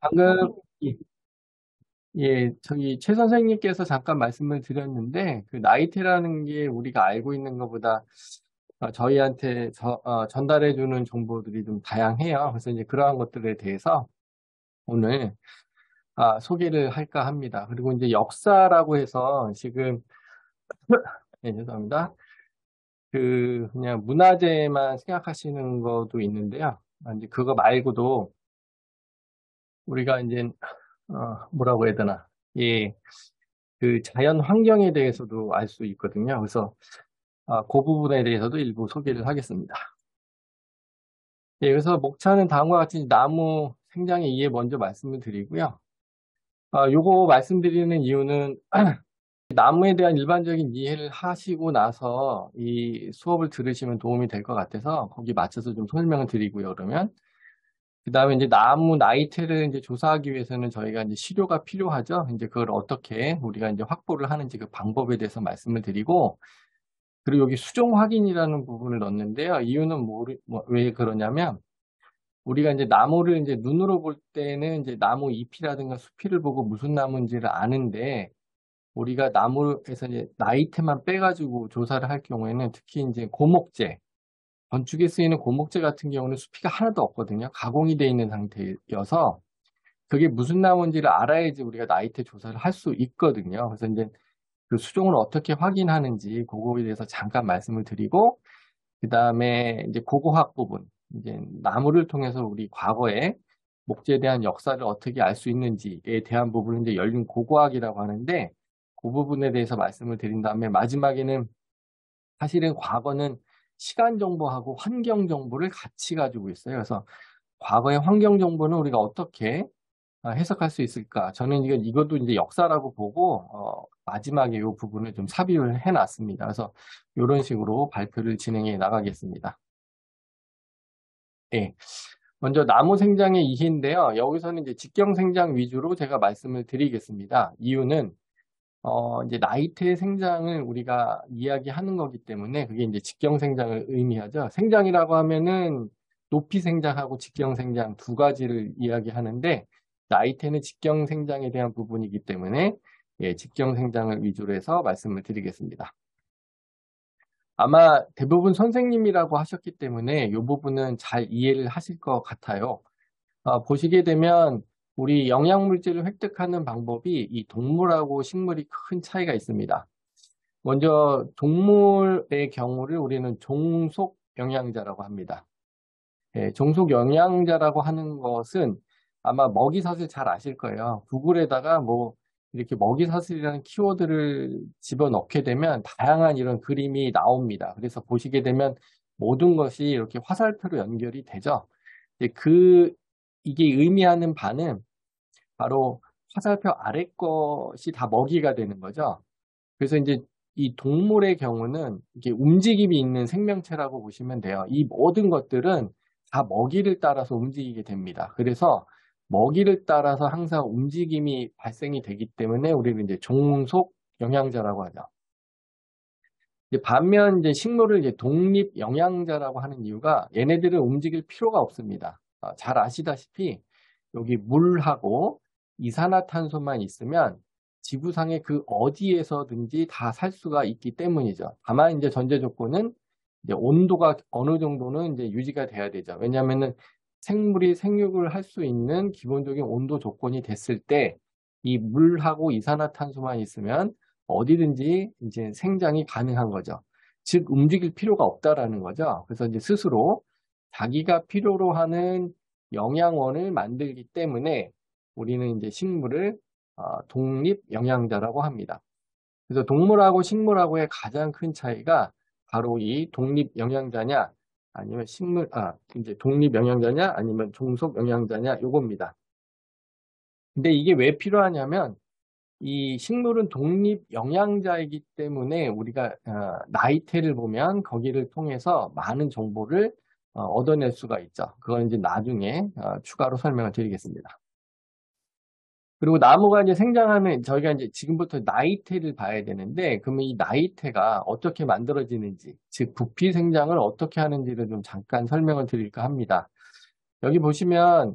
방금, 예, 저기 최 선생님께서 잠깐 말씀을 드렸는데, 그 나이테라는 게 우리가 알고 있는 것보다 저희한테 전달해주는 정보들이 좀 다양해요. 그래서 이제 그러한 것들에 대해서 오늘 소개를 할까 합니다. 그리고 이제 역사라고 해서 지금, 네, 죄송합니다. 그냥 문화재만 생각하시는 것도 있는데요. 이제 그거 말고도 우리가 이제, 뭐라고 해야 되나. 예, 그 자연 환경에 대해서도 알 수 있거든요. 그래서 그 부분에 대해서도 일부 소개를 하겠습니다. 예, 그래서 목차는 다음과 같이 나무 생장의 이해 먼저 말씀을 드리고요. 요거 말씀드리는 이유는 나무에 대한 일반적인 이해를 하시고 나서 이 수업을 들으시면 도움이 될 것 같아서 거기 맞춰서 좀 설명을 드리고요. 그러면 그 다음에 이제 나무 나이테를 이제 조사하기 위해서는 저희가 이제 시료가 필요하죠. 이제 그걸 어떻게 우리가 이제 확보를 하는지 그 방법에 대해서 말씀을 드리고 그리고 여기 수종 확인이라는 부분을 넣었는데요. 이유는 왜 그러냐면 우리가 이제 나무를 이제 눈으로 볼 때는 이제 나무 잎이라든가 수피를 보고 무슨 나무인지를 아는데 우리가 나무에서 이제 나이테만 빼가지고 조사를 할 경우에는 특히 이제 고목재, 건축에 쓰이는 고목재 같은 경우는 수피가 하나도 없거든요. 가공이 되어 있는 상태여서 그게 무슨 나무인지를 알아야지 우리가 나이테 조사를 할 수 있거든요. 그래서 이제 그 수종을 어떻게 확인하는지 그거에 대해서 잠깐 말씀을 드리고 그 다음에 이제 고고학 부분, 이제 나무를 통해서 우리 과거에 목재에 대한 역사를 어떻게 알 수 있는지에 대한 부분을 이제 열린 고고학이라고 하는데 그 부분에 대해서 말씀을 드린 다음에 마지막에는 사실은 과거는 시간 정보하고 환경 정보를 같이 가지고 있어요. 그래서 과거의 환경 정보는 우리가 어떻게 해석할 수 있을까? 저는 이것도 이제 역사라고 보고 마지막에 이 부분을 좀 삽입을 해놨습니다. 그래서 이런 식으로 발표를 진행해 나가겠습니다. 예. 먼저 나무 생장의 이해인데요. 여기서는 이제 직경 생장 위주로 제가 말씀을 드리겠습니다. 이유는 이제 나이테 생장을 우리가 이야기하는 거기 때문에 그게 이제 직경 생장을 의미하죠. 생장이라고 하면은 높이 생장하고 직경 생장 두 가지를 이야기하는데 나이테는 직경 생장에 대한 부분이기 때문에 예, 직경 생장을 위주로 해서 말씀을 드리겠습니다. 아마 대부분 선생님이라고 하셨기 때문에 이 부분은 잘 이해를 하실 것 같아요. 보시게 되면 우리 영양물질을 획득하는 방법이 이 동물하고 식물이 큰 차이가 있습니다. 먼저 동물의 경우를 우리는 종속 영양자라고 합니다. 예, 종속 영양자라고 하는 것은 아마 먹이사슬 잘 아실 거예요. 구글에다가 뭐 이렇게 먹이사슬이라는 키워드를 집어넣게 되면 다양한 이런 그림이 나옵니다. 그래서 보시게 되면 모든 것이 이렇게 화살표로 연결이 되죠. 이제 이게 의미하는 바는 바로 화살표 아래 것이 다 먹이가 되는 거죠. 그래서 이제 이 동물의 경우는 이렇게 움직임이 있는 생명체라고 보시면 돼요. 이 모든 것들은 다 먹이를 따라서 움직이게 됩니다. 그래서 먹이를 따라서 항상 움직임이 발생이 되기 때문에 우리는 이제 종속 영양자라고 하죠. 이제 반면 이제 식물을 이제 독립 영양자라고 하는 이유가 얘네들은 움직일 필요가 없습니다. 잘 아시다시피 여기 물하고 이산화탄소만 있으면 지구상의 그 어디에서든지 다 살 수가 있기 때문이죠. 다만 이제 전제 조건은 이제 온도가 어느 정도는 이제 유지가 돼야 되죠. 왜냐하면은 생물이 생육을 할 수 있는 기본적인 온도 조건이 됐을 때 이 물하고 이산화탄소만 있으면 어디든지 이제 생장이 가능한 거죠. 즉 움직일 필요가 없다라는 거죠. 그래서 이제 스스로 자기가 필요로 하는 영양원을 만들기 때문에 우리는 이제 식물을 독립 영양자라고 합니다. 그래서 동물하고 식물하고의 가장 큰 차이가 바로 이 독립 영양자냐 아니면 이제 독립 영양자냐 아니면 종속 영양자냐 요겁니다. 근데 이게 왜 필요하냐면 이 식물은 독립 영양자이기 때문에 우리가 나이테를 보면 거기를 통해서 많은 정보를 얻어낼 수가 있죠. 그건 이제 나중에 추가로 설명을 드리겠습니다. 그리고 나무가 이제 생장하는 저희가 이제 지금부터 나이테를 봐야 되는데 그러면 이 나이테가 어떻게 만들어지는지 즉 부피 생장을 어떻게 하는지를 좀 잠깐 설명을 드릴까 합니다. 여기 보시면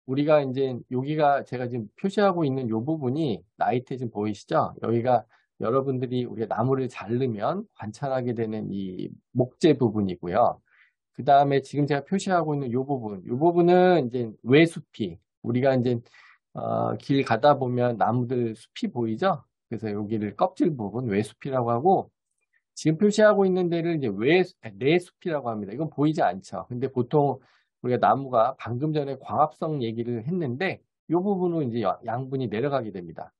우리가 이제 여기가 제가 지금 표시하고 있는 이 부분이 나이테 지금 보이시죠? 여기가 여러분들이 우리가 나무를 자르면 관찰하게 되는 이 목재 부분이고요. 그 다음에 지금 제가 표시하고 있는 이 부분은 이제 외숲이 우리가 이제 길 가다 보면 나무들 숲이 보이죠? 그래서 여기를 껍질 부분 외숲이라고 하고 지금 표시하고 있는 데를 이제 내숲이라고 합니다. 이건 보이지 않죠. 근데 보통 우리가 나무가 방금 전에 광합성 얘기를 했는데 이 부분은 이제 양분이 내려가게 됩니다.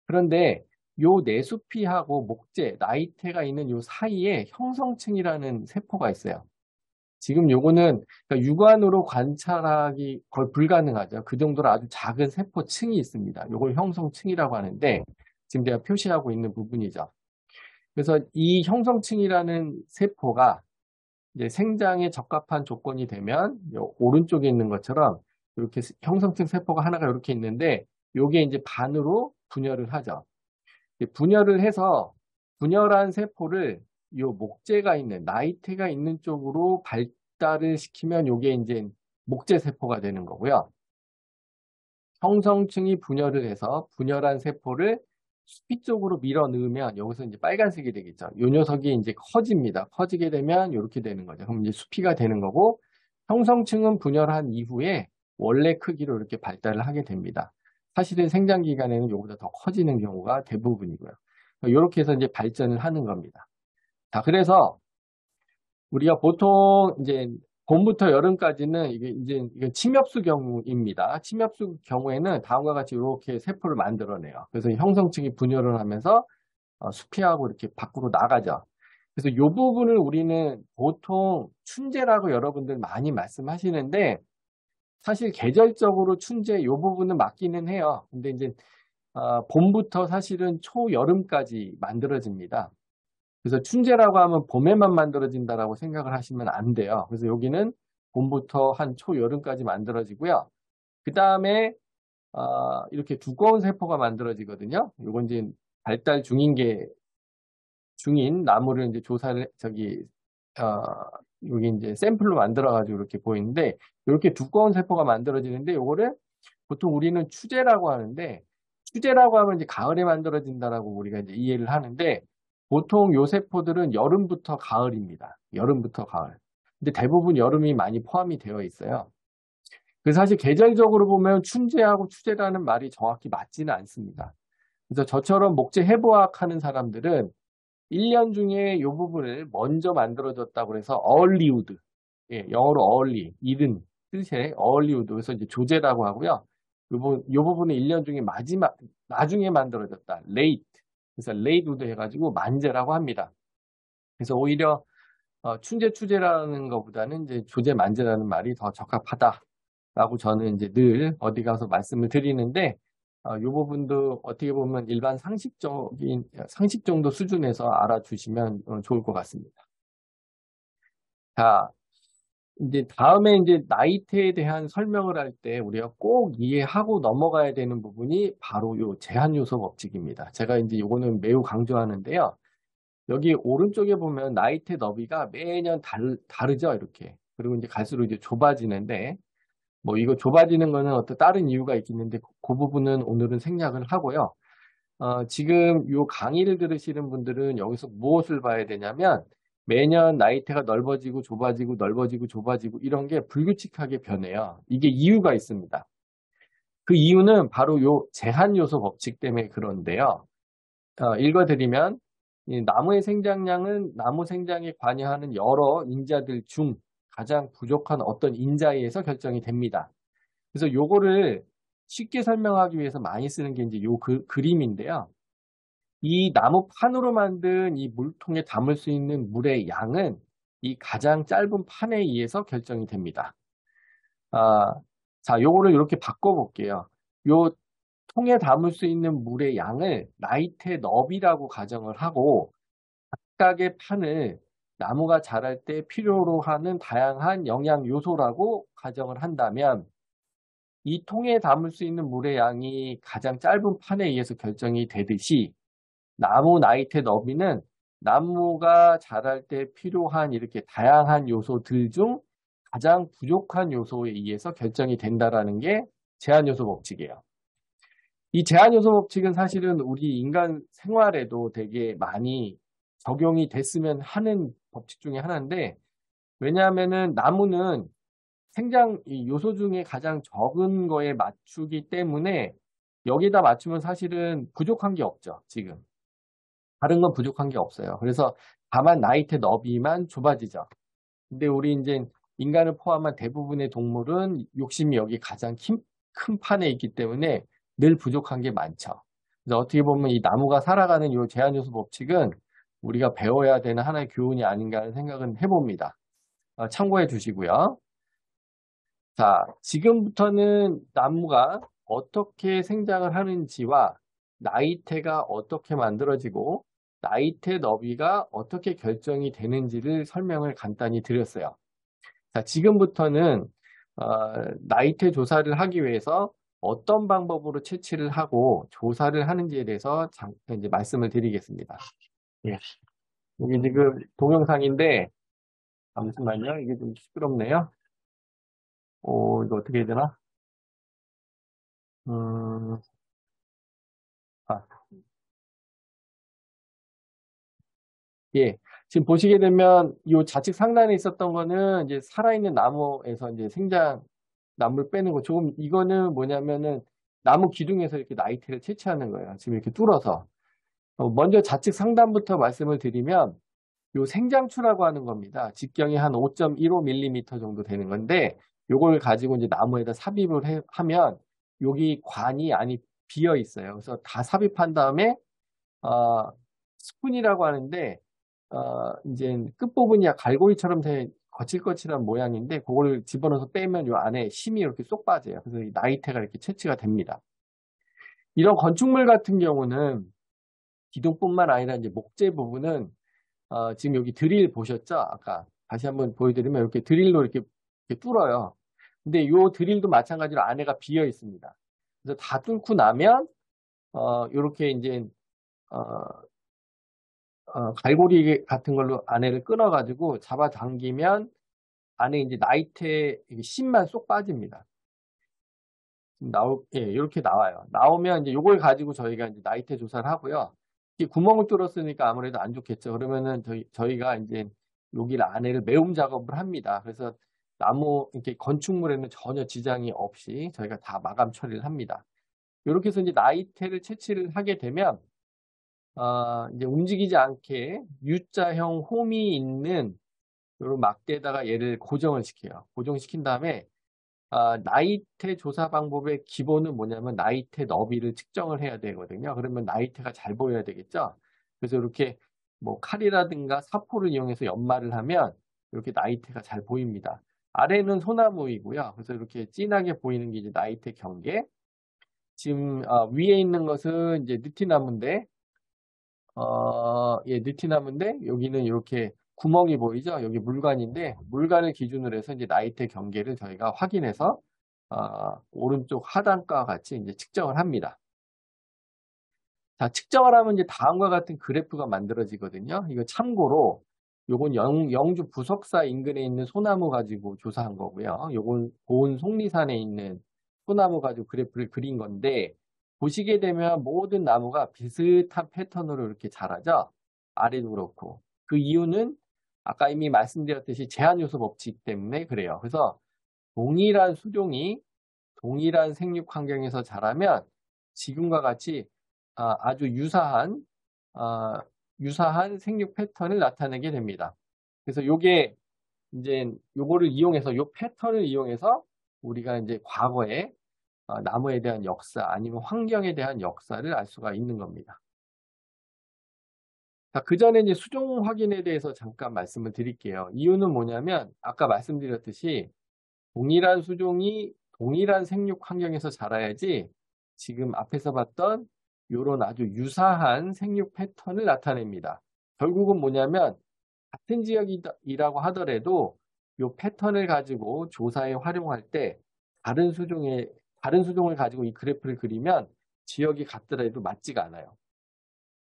그런데 요 내숲이하고 목재, 나이테가 있는 요 사이에 형성층이라는 세포가 있어요. 지금 요거는 그러니까 육안으로 관찰하기 거의 불가능하죠. 그 정도로 아주 작은 세포층이 있습니다. 요걸 형성층이라고 하는데 지금 제가 표시하고 있는 부분이죠. 그래서 이 형성층이라는 세포가 이제 생장에 적합한 조건이 되면 요 오른쪽에 있는 것처럼 이렇게 형성층 세포가 하나가 이렇게 있는데 요게 이제 반으로 분열을 하죠. 분열을 해서 분열한 세포를 요 목재가 있는 나이테가 있는 쪽으로 발달을 시키면 요게 이제 목재 세포가 되는 거고요. 형성층이 분열을 해서 분열한 세포를 수피 쪽으로 밀어 넣으면 여기서 이제 빨간색이 되겠죠. 요 녀석이 이제 커집니다. 커지게 되면 이렇게 되는 거죠. 그럼 이제 수피가 되는 거고 형성층은 분열한 이후에 원래 크기로 이렇게 발달을 하게 됩니다. 사실은 생장 기간에는 이거보다 더 커지는 경우가 대부분이고요. 이렇게 해서 이제 발전을 하는 겁니다. 자, 그래서 우리가 보통 이제 봄부터 여름까지는 이게 이제 이건 침엽수 경우입니다. 침엽수 경우에는 다음과 같이 이렇게 세포를 만들어내요. 그래서 형성층이 분열을 하면서 수피하고 이렇게 밖으로 나가죠. 그래서 이 부분을 우리는 보통 춘제라고 여러분들 많이 말씀하시는데 사실 계절적으로 춘제 이 부분은 맞기는 해요. 근데 이제 봄부터 사실은 초여름까지 만들어집니다. 그래서 춘제라고 하면 봄에만 만들어진다라고 생각을 하시면 안 돼요. 그래서 여기는 봄부터 한 초여름까지 만들어지고요. 그 다음에 이렇게 두꺼운 세포가 만들어지거든요. 이건 이제 발달 중인 나무를 이제 조사를 어, 여기 이제 샘플로 만들어가지고 이렇게 보이는데 이렇게 두꺼운 세포가 만들어지는데 이거를 보통 우리는 추제라고 하는데 추제라고 하면 이제 가을에 만들어진다라고 우리가 이제 이해를 하는데 보통 요 세포들은 여름부터 가을입니다. 여름부터 가을. 근데 대부분 여름이 많이 포함이 되어 있어요. 그래서 사실 계절적으로 보면 춘제하고 추제라는 말이 정확히 맞지는 않습니다. 그래서 저처럼 목재 해부학 하는 사람들은 1년 중에 이 부분을 먼저 만들어졌다고 해서 earlywood, 예, 영어로 early, 이른 뜻의 earlywood, 그래서 이제 조제라고 하고요. 이 부분은 1년 중에 나중에 만들어졌다, late, 그래서 late wood 해가지고 만재라고 합니다. 그래서 오히려 춘제, 추제라는 것보다는 이제 조제, 만재라는 말이 더 적합하다라고 저는 이제 늘 어디 가서 말씀을 드리는데 이 부분도 어떻게 보면 일반 상식 정도 수준에서 알아주시면 좋을 것 같습니다. 자, 이제 다음에 이제 나이테에 대한 설명을 할 때 우리가 꼭 이해하고 넘어가야 되는 부분이 바로 요 제한 요소 법칙입니다. 제가 이제 요거는 매우 강조하는데요. 여기 오른쪽에 보면 나이테 너비가 매년 다르죠, 이렇게. 그리고 이제 갈수록 이제 좁아지는데 뭐 이거 좁아지는 거는 어떤 다른 이유가 있겠는데 그 부분은 오늘은 생략을 하고요. 지금 요 강의를 들으시는 분들은 여기서 무엇을 봐야 되냐면 매년 나이테가 넓어지고 좁아지고 넓어지고 좁아지고 이런 게 불규칙하게 변해요. 이게 이유가 있습니다. 그 이유는 바로 요 제한 요소 법칙 때문에 그런데요. 읽어드리면 이 나무의 생장량은 나무 생장에 관여하는 여러 인자들 중 가장 부족한 어떤 인자에 의해서 결정이 됩니다. 그래서 요거를 쉽게 설명하기 위해서 많이 쓰는 게 이제 요 그림인데요. 이 나무판으로 만든 이 물통에 담을 수 있는 물의 양은 이 가장 짧은 판에 의해서 결정이 됩니다. 자, 요거를 이렇게 바꿔볼게요. 요 통에 담을 수 있는 물의 양을 나이테 너비라고 가정을 하고 각각의 판을 나무가 자랄 때 필요로 하는 다양한 영양 요소라고 가정을 한다면 이 통에 담을 수 있는 물의 양이 가장 짧은 판에 의해서 결정이 되듯이 나무 나이테 너비는 나무가 자랄 때 필요한 이렇게 다양한 요소들 중 가장 부족한 요소에 의해서 결정이 된다라는 게 제한 요소 법칙이에요. 이 제한 요소 법칙은 사실은 우리 인간 생활에도 되게 많이 적용이 됐으면 하는 법칙 중에 하나인데, 왜냐하면은 나무는 생장 이 요소 중에 가장 적은 거에 맞추기 때문에 여기다 맞추면 사실은 부족한 게 없죠, 지금. 다른 건 부족한 게 없어요. 그래서 다만 나이테 너비만 좁아지죠. 근데 우리 이제 인간을 포함한 대부분의 동물은 욕심이 여기 가장 큰 판에 있기 때문에 늘 부족한 게 많죠. 그래서 어떻게 보면 이 나무가 살아가는 이 제한요소 법칙은 우리가 배워야 되는 하나의 교훈이 아닌가 하는 생각은 해봅니다. 참고해 주시고요. 자, 지금부터는 나무가 어떻게 생장을 하는지와 나이테가 어떻게 만들어지고 나이테 너비가 어떻게 결정이 되는지를 설명을 간단히 드렸어요. 자, 지금부터는 어, 나이테 조사를 하기 위해서 어떤 방법으로 채취를 하고 조사를 하는지에 대해서 이제 말씀을 드리겠습니다. 예. 여기 지금 동영상인데 잠시만요. 이게 좀 시끄럽네요. 이거 어떻게 해야 되나? 음, 아, 예. 지금 보시게 되면 이 좌측 상단에 있었던 거는 이제 살아있는 나무에서 이제 생장 나무를 빼는 거. 조금 이거는 뭐냐면은 나무 기둥에서 이렇게 나이테를 채취하는 거예요. 지금 이렇게 뚫어서. 먼저 좌측 상단부터 말씀을 드리면 요 생장추라고 하는 겁니다. 직경이 한 5.15mm 정도 되는 건데 요걸 가지고 이제 나무에다 삽입을 하면 여기 관이 안이 비어 있어요. 그래서 다 삽입한 다음에 어, 스푼이라고 하는데 이제 끝부분이 갈고리처럼 된 거칠거칠한 모양인데 그걸 집어넣어서 빼면 요 안에 심이 이렇게 쏙 빠져요. 그래서 이 나이테가 이렇게 채취가 됩니다. 이런 건축물 같은 경우는 기둥뿐만 아니라 이제 목재 부분은 지금 여기 드릴 보셨죠? 아까 다시 한번 보여드리면 이렇게 드릴로 이렇게 뚫어요. 근데 이 드릴도 마찬가지로 안에가 비어 있습니다. 그래서 다 뚫고 나면 이렇게 이제 어, 갈고리 같은 걸로 안에를 끊어가지고 잡아당기면 안에 이제 나이테 심만 쏙 빠집니다. 예, 이렇게 나와요. 나오면 이제 이걸 가지고 저희가 이제 나이테 조사를 하고요. 이 구멍을 뚫었으니까 아무래도 안 좋겠죠. 그러면은 저희가 이제 여기를 안에를 매움 작업을 합니다. 그래서 나무, 이렇게 건축물에는 전혀 지장이 없이 저희가 다 마감 처리를 합니다. 이렇게 해서 이제 나이테를 채취를 하게 되면, 이제 움직이지 않게 U자형 홈이 있는 이런 막대에다가 얘를 고정을 시켜요. 고정시킨 다음에 나이테 조사 방법의 기본은 뭐냐면 나이테 너비를 측정을 해야 되거든요. 그러면 나이테가 잘 보여야 되겠죠. 그래서 이렇게 뭐 칼이라든가 사포를 이용해서 연마를 하면 이렇게 나이테가 잘 보입니다. 아래는 소나무이고요. 그래서 이렇게 진하게 보이는 게 이제 나이테 경계. 지금 위에 있는 것은 이제 느티나무인데 예, 느티나무인데 여기는 이렇게 구멍이 보이죠? 여기 물관인데 물관을 기준으로 해서 이제 나이테 경계를 저희가 확인해서 오른쪽 하단과 같이 이제 측정을 합니다. 자, 측정을 하면 이제 다음과 같은 그래프가 만들어지거든요. 이거 참고로 요건 영주 부석사 인근에 있는 소나무 가지고 조사한 거고요. 요건 고은 속리산에 있는 소나무 가지고 그래프를 그린 건데 보시게 되면 모든 나무가 비슷한 패턴으로 이렇게 자라죠. 아래도 그렇고. 그 이유는 아까 이미 말씀드렸듯이 제한요소 법칙 때문에 그래요. 그래서 동일한 수종이 동일한 생육 환경에서 자라면 지금과 같이 아주 아, 유사한 생육 패턴을 나타내게 됩니다. 그래서 요게 이제 요거를 이용해서 요 패턴을 이용해서 우리가 이제 과거에 나무에 대한 역사 아니면 환경에 대한 역사를 알 수가 있는 겁니다. 자, 그 전에 이제 수종 확인에 대해서 잠깐 말씀을 드릴게요. 이유는 뭐냐면 아까 말씀드렸듯이 동일한 수종이 동일한 생육 환경에서 자라야지 지금 앞에서 봤던 이런 아주 유사한 생육 패턴을 나타냅니다. 결국은 뭐냐면 같은 지역이라고 하더라도 이 패턴을 가지고 조사에 활용할 때 다른 수종을 가지고 이 그래프를 그리면 지역이 같더라도 맞지가 않아요.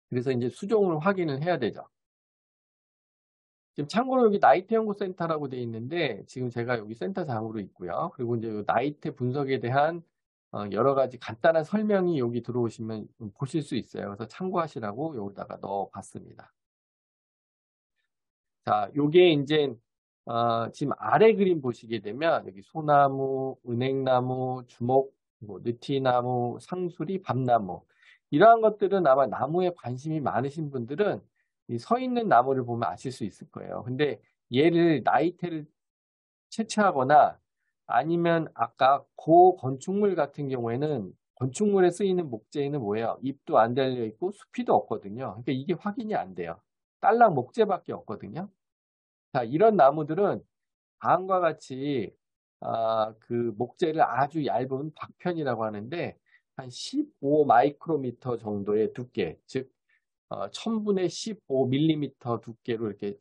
그래서 이제 수종을 확인을 해야 되죠. 지금 참고로 여기 나이테 연구센터라고 되어 있는데 지금 제가 여기 센터장으로 있고요. 그리고 이제 나이테 분석에 대한 여러 가지 간단한 설명이 여기 들어오시면 보실 수 있어요. 그래서 참고하시라고 여기다가 넣어 봤습니다. 자, 요게 이제 지금 아래 그림 보시게 되면 여기 소나무, 은행나무, 주목, 뭐 느티나무, 상수리, 밤나무 이러한 것들은 아마 나무에 관심이 많으신 분들은 이 서 있는 나무를 보면 아실 수 있을 거예요. 근데 얘를 나이테를 채취하거나 아니면 아까 고건축물 같은 경우에는 건축물에 쓰이는 목재에는 뭐예요? 잎도 안 달려 있고 수피도 없거든요. 그러니까 이게 확인이 안 돼요. 딸랑 목재밖에 없거든요. 자, 이런 나무들은 다음과 같이 그 목재를 아주 얇은 박편이라고 하는데 한 15 마이크로미터 정도의 두께, 즉 1000분의 15mm 두께로 이렇게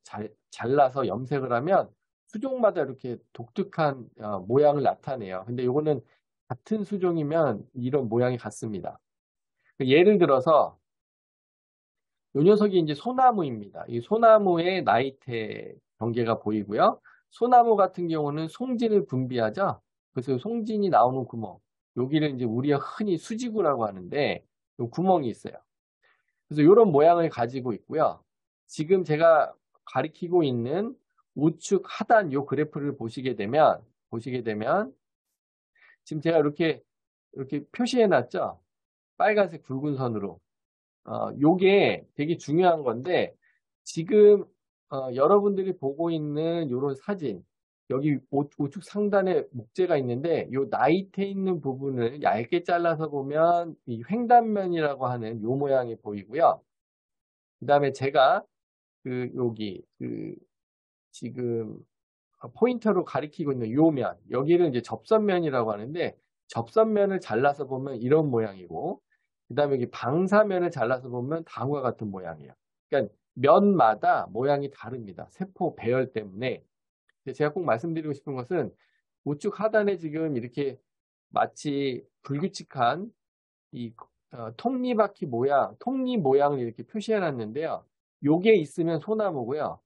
잘라서 염색을 하면 수종마다 이렇게 독특한 모양을 나타내요. 근데 이거는 같은 수종이면 이런 모양이 같습니다. 예를 들어서 이 녀석이 이제 소나무입니다. 이 소나무의 나이테 경계가 보이고요. 소나무 같은 경우는 송진을 분비하죠. 그래서 송진이 나오는 구멍, 여기를 이제 우리가 흔히 수지구라고 하는데 이 구멍이 있어요. 그래서 이런 모양을 가지고 있고요. 지금 제가 가리키고 있는 우측 하단 이 그래프를 보시게 되면 지금 제가 이렇게 표시해 놨죠. 빨간색 굵은 선으로. 요게 되게 중요한 건데 지금 여러분들이 보고 있는 이런 사진 여기 우측 상단에 목재가 있는데 요 나이테 있는 부분을 얇게 잘라서 보면 이 횡단면이라고 하는 요 모양이 보이고요. 그 다음에 제가 여기 지금 포인터로 가리키고 있는 요 면 여기를 이제 접선면이라고 하는데 접선면을 잘라서 보면 이런 모양이고 그 다음에 여기 방사면을 잘라서 보면 다음과 같은 모양이에요. 그러니까 면마다 모양이 다릅니다. 세포 배열 때문에. 제가 꼭 말씀드리고 싶은 것은 우측 하단에 지금 이렇게 마치 불규칙한 이 톱니바퀴 모양, 톱니 모양을 이렇게 표시해 놨는데요. 요게 있으면 소나무고요.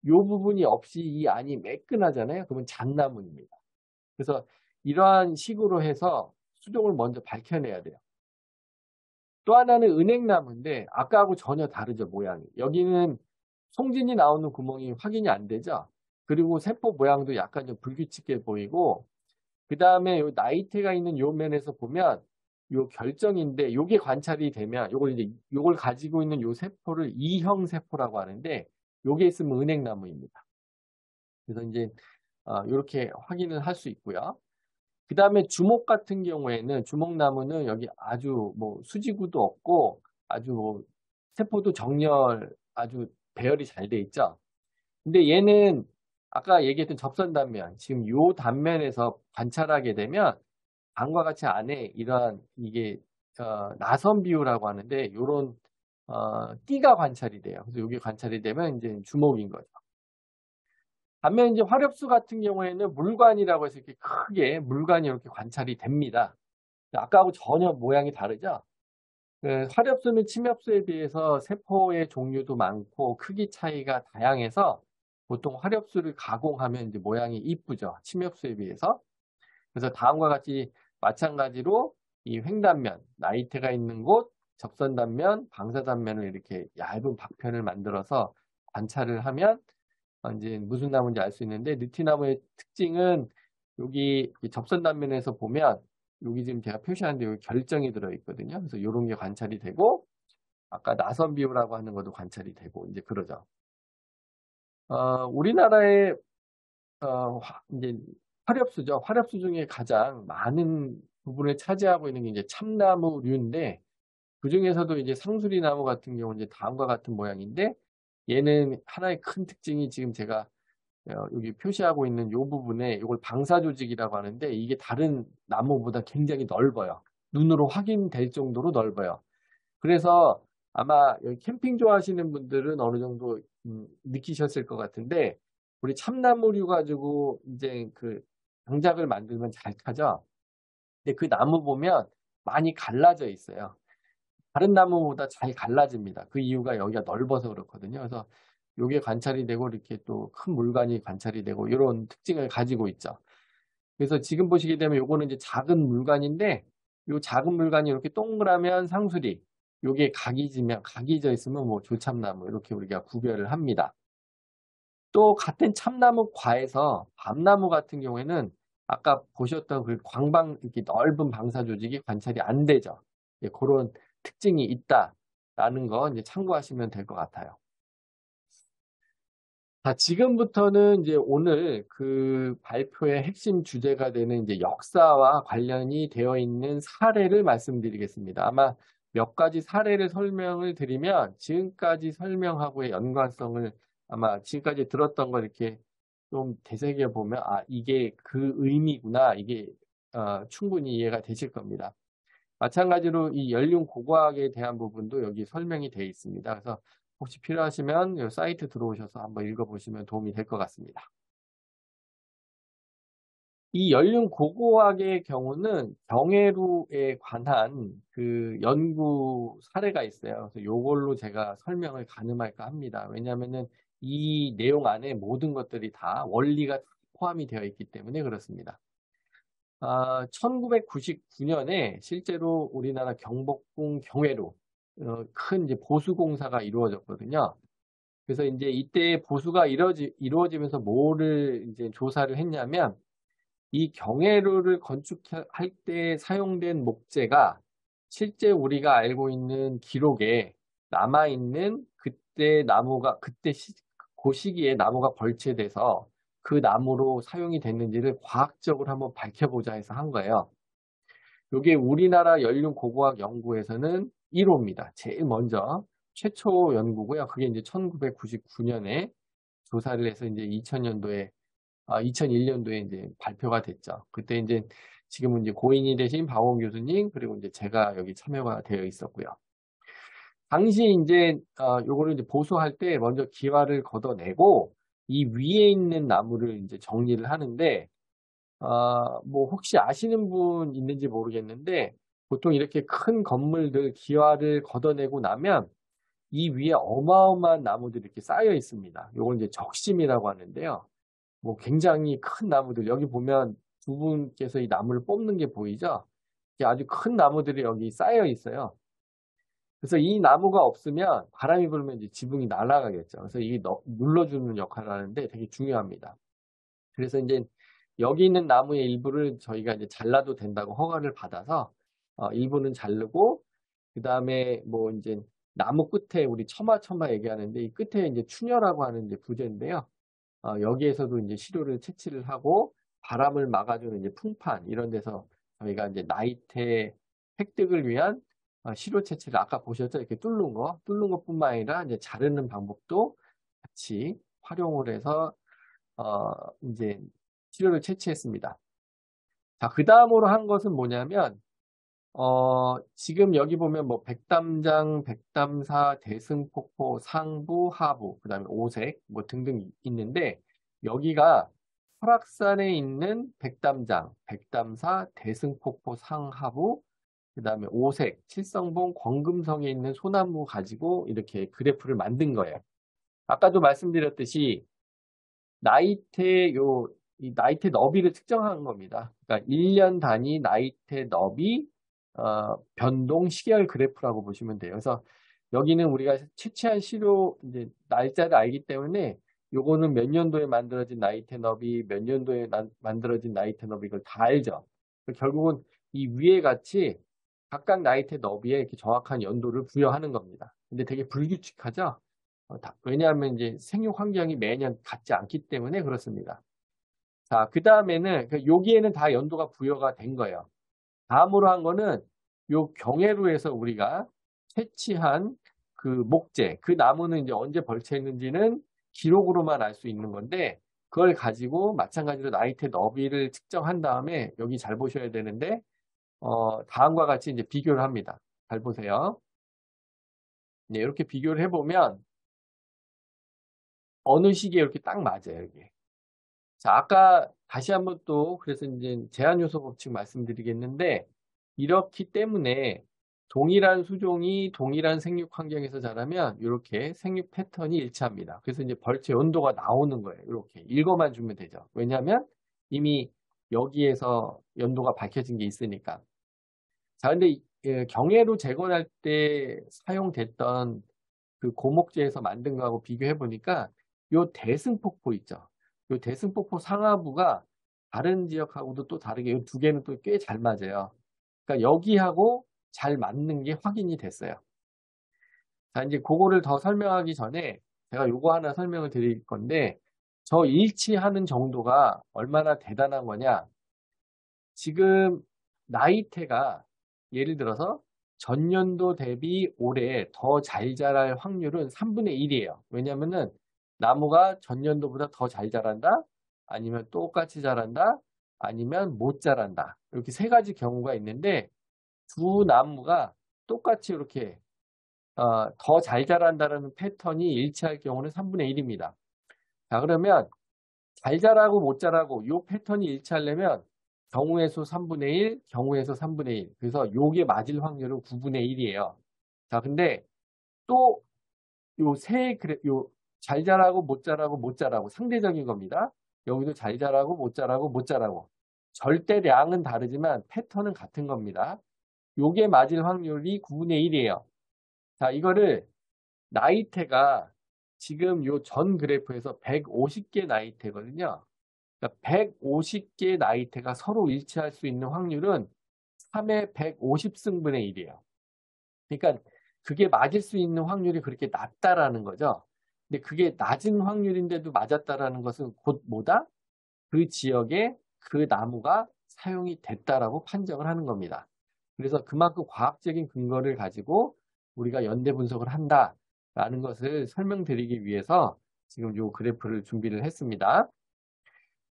요 부분이 없이 이 안이 매끈하잖아요. 그러면 잣나무입니다. 그래서 이러한 식으로 해서 수종을 먼저 밝혀내야 돼요. 또 하나는 은행나무인데 아까하고 전혀 다르죠, 모양이. 여기는 송진이 나오는 구멍이 확인이 안 되죠. 그리고 세포 모양도 약간 좀 불규칙해 보이고 그 다음에 요 나이테가 있는 요 면에서 보면 요 결정인데 요게 관찰이 되면 요걸 가지고 있는 요 세포를 E형 세포라고 하는데 요게 있으면 은행나무입니다. 그래서 이제 이렇게 확인을 할 수 있고요. 그 다음에 주목 같은 경우에는 주목나무는 여기 아주 뭐 수지구도 없고 아주 뭐 세포도 정렬 아주 배열이 잘 돼 있죠. 근데 얘는 아까 얘기했던 접선 단면 지금 요 단면에서 관찰하게 되면 방과 같이 안에 이러한 이게 나선 비율이라고 하는데 요런 띠가 관찰이 돼요. 그래서 여기 관찰이 되면 이제 주목인 거죠. 반면 이제 화렵수 같은 경우에는 물관이라고 해서 이렇게 크게 물관이 이렇게 관찰이 됩니다. 아까하고 전혀 모양이 다르죠? 화렵수는 침엽수에 비해서 세포의 종류도 많고 크기 차이가 다양해서 보통 화렵수를 가공하면 이제 모양이 이쁘죠. 침엽수에 비해서. 그래서 다음과 같이 마찬가지로 이 횡단면, 나이테가 있는 곳, 접선단면, 방사단면을 이렇게 얇은 박편을 만들어서 관찰을 하면 이제 무슨 나무인지 알 수 있는데 느티나무의 특징은 여기 접선 단면에서 보면 여기 지금 제가 표시하는데 여기 결정이 들어있거든요. 그래서 이런 게 관찰이 되고 아까 나선 비율이라고 하는 것도 관찰이 되고 이제 그러죠. 우리나라의 이제 화렵수죠. 화렵수 중에 가장 많은 부분을 차지하고 있는 게 이제 참나무류인데 그 중에서도 이제 상수리나무 같은 경우는 이제 다음과 같은 모양인데 얘는 하나의 큰 특징이 지금 제가 여기 표시하고 있는 이 부분에 이걸 방사조직이라고 하는데 이게 다른 나무보다 굉장히 넓어요. 눈으로 확인될 정도로 넓어요. 그래서 아마 여기 캠핑 좋아하시는 분들은 어느 정도 느끼셨을 것 같은데 우리 참나무류 가지고 이제 그 장작을 만들면 잘 타죠. 근데 그 나무 보면 많이 갈라져 있어요. 다른 나무보다 잘 갈라집니다. 그 이유가 여기가 넓어서 그렇거든요. 그래서 요게 관찰이 되고 이렇게 또 큰 물관이 관찰이 되고 이런 특징을 가지고 있죠. 그래서 지금 보시게 되면 요거는 이제 작은 물관인데 요 작은 물관이 이렇게 동그라면 상수리, 요게 각이져 있으면 뭐 조참나무 이렇게 우리가 구별을 합니다. 또 같은 참나무 과에서 밤나무 같은 경우에는 아까 보셨던 그 광방 이렇게 넓은 방사 조직이 관찰이 안 되죠. 예, 그런 특징이 있다라는 거 이제 참고하시면 될 것 같아요. 자, 지금부터는 이제 오늘 그 발표의 핵심 주제가 되는 이제 역사와 관련이 되어 있는 사례를 말씀드리겠습니다. 아마 몇 가지 사례를 설명을 드리면 지금까지 설명하고의 연관성을 아마 지금까지 들었던 걸 이렇게 좀 되새겨 보면 아, 이게 그 의미구나. 이게 충분히 이해가 되실 겁니다. 마찬가지로 이 연륜 고고학에 대한 부분도 여기 설명이 되어 있습니다. 그래서 혹시 필요하시면 이 사이트 들어오셔서 한번 읽어보시면 도움이 될 것 같습니다. 이 연륜 고고학의 경우는 경해루에 관한 그 연구 사례가 있어요. 그래서 이걸로 제가 설명을 가늠할까 합니다. 왜냐하면은 이 내용 안에 모든 것들이 다 원리가 포함이 되어 있기 때문에 그렇습니다. 1999년에 실제로 우리나라 경복궁 경회로 큰 이제 보수공사가 이루어졌거든요. 그래서 이제 이때 보수가 이루어지면서 뭐를 이제 조사를 했냐면 이 경회로를 건축할 때 사용된 목재가 실제 우리가 알고 있는 기록에 남아있는 그때 나무가 그 시기에 나무가 벌채돼서 그 나무로 사용이 됐는지를 과학적으로 한번 밝혀보자 해서 한 거예요. 이게 우리나라 연륜 고고학 연구에서는 1호입니다. 제일 먼저 최초 연구고요. 그게 이제 1999년에 조사를 해서 이제 2001년도에 이제 발표가 됐죠. 그때 이제 지금은 이제 고인이 되신 박원 교수님 그리고 이제 제가 여기 참여가 되어 있었고요. 당시 이제 요거를 이제 보수할 때 먼저 기와를 걷어내고 이 위에 있는 나무를 이제 정리를 하는데 뭐 혹시 아시는 분 있는지 모르겠는데 보통 이렇게 큰 건물들 기와를 걷어내고 나면 이 위에 어마어마한 나무들이 이렇게 쌓여 있습니다. 요걸 이제 적심이라고 하는데요. 뭐 굉장히 큰 나무들 여기 보면 두 분께서 이 나무를 뽑는 게 보이죠? 이게 아주 큰 나무들이 여기 쌓여 있어요. 그래서 이 나무가 없으면 바람이 불면 이제 지붕이 날아가겠죠. 그래서 이게 눌러주는 역할을 하는데 되게 중요합니다. 그래서 이제 여기 있는 나무의 일부를 저희가 이제 잘라도 된다고 허가를 받아서 일부는 자르고 그 다음에 뭐 이제 나무 끝에 우리 처마 얘기하는데 이 끝에 이제 충혈라고 하는 이제 부재인데요. 여기에서도 이제 시료를 채취를 하고 바람을 막아주는 이제 풍판 이런 데서 저희가 이제 나이테 획득을 위한 시료 채취를 아까 보셨죠? 이렇게 뚫는 것뿐만 아니라 이제 자르는 방법도 같이 활용을 해서 이제 시료를 채취했습니다. 자, 그 다음으로 한 것은 뭐냐면 지금 여기 보면 뭐 백담장, 백담사, 대승폭포, 상부, 하부, 그 다음에 오색 뭐 등등 있는데 여기가 설악산에 있는 백담장, 백담사, 대승폭포, 상하부, 그 다음에 오색, 칠성봉, 광금성에 있는 소나무 가지고 이렇게 그래프를 만든 거예요. 아까도 말씀드렸듯이 이 나이테 너비를 측정한 겁니다. 그러니까 1년 단위 나이테 너비 변동 시계열 그래프라고 보시면 돼요. 그래서 여기는 우리가 채취한 시료 이제 날짜를 알기 때문에 요거는 몇 년도에 만들어진 나이테 너비, 몇 년도에 만들어진 나이테 너비 이걸 다 알죠. 결국은 이 위에 같이 각각 나이테 너비에 이렇게 정확한 연도를 부여하는 겁니다. 근데 되게 불규칙하죠. 왜냐하면 이제 생육 환경이 매년 같지 않기 때문에 그렇습니다. 자, 그 다음에는 여기에는 다 연도가 부여가 된 거예요. 다음으로 한 거는 요 경해로에서 우리가 채취한 그 목재, 그 나무는 이제 언제 벌채했는지는 기록으로만 알 수 있는 건데 그걸 가지고 마찬가지로 나이테 너비를 측정한 다음에 여기 잘 보셔야 되는데 다음과 같이 이제 비교를 합니다. 잘 보세요. 네, 이렇게 비교를 해보면 어느 시기에 이렇게 딱 맞아요, 이게. 자, 아까 다시 한번 또 그래서 이제 제한 요소 법칙 말씀드리겠는데 이렇기 때문에 동일한 수종이 동일한 생육 환경에서 자라면 이렇게 생육 패턴이 일치합니다. 그래서 이제 벌채 연도가 나오는 거예요. 이렇게 읽어만 주면 되죠. 왜냐하면 이미 여기에서 연도가 밝혀진 게 있으니까. 자, 근데 경해로 재건할 때 사용됐던 그 고목재에서 만든 거하고 비교해 보니까 요 대승폭포 있죠. 요 대승폭포 상하부가 다른 지역하고도 또 다르게 이 두 개는 또 꽤 잘 맞아요. 그러니까 여기하고 잘 맞는 게 확인이 됐어요. 자, 이제 그거를 더 설명하기 전에 제가 요거 하나 설명을 드릴 건데 저 일치하는 정도가 얼마나 대단한 거냐. 지금 나이테가 예를 들어서 전년도 대비 올해 더 잘 자랄 확률은 3분의 1이에요. 왜냐면은 나무가 전년도보다 더 잘 자란다? 아니면 똑같이 자란다? 아니면 못 자란다. 이렇게 세 가지 경우가 있는데 두 나무가 똑같이 이렇게 더 잘 자란다는 패턴이 일치할 경우는 3분의 1입니다. 자, 그러면 잘 자라고 못 자라고 이 패턴이 일치하려면 경우의 수 3분의 1, 경우의 수 3분의 1. 그래서 요게 맞을 확률은 9분의 1이에요. 자, 근데 또 요 잘 자라고 못 자라고 못 자라고 상대적인 겁니다. 여기도 잘 자라고 못 자라고 못 자라고. 절대량은 다르지만 패턴은 같은 겁니다. 요게 맞을 확률이 9분의 1이에요. 자, 이거를 나이테가 지금 요 전 그래프에서 150개 나이테거든요. 그러니까 150개 나이테가 서로 일치할 수 있는 확률은 3의 150승분의 1이에요. 그러니까 그게 맞을 수 있는 확률이 그렇게 낮다라는 거죠. 근데 그게 낮은 확률인데도 맞았다라는 것은 곧 뭐다? 그 지역에 그 나무가 사용이 됐다라고 판정을 하는 겁니다. 그래서 그만큼 과학적인 근거를 가지고 우리가 연대 분석을 한다라는 것을 설명드리기 위해서 지금 요 그래프를 준비를 했습니다.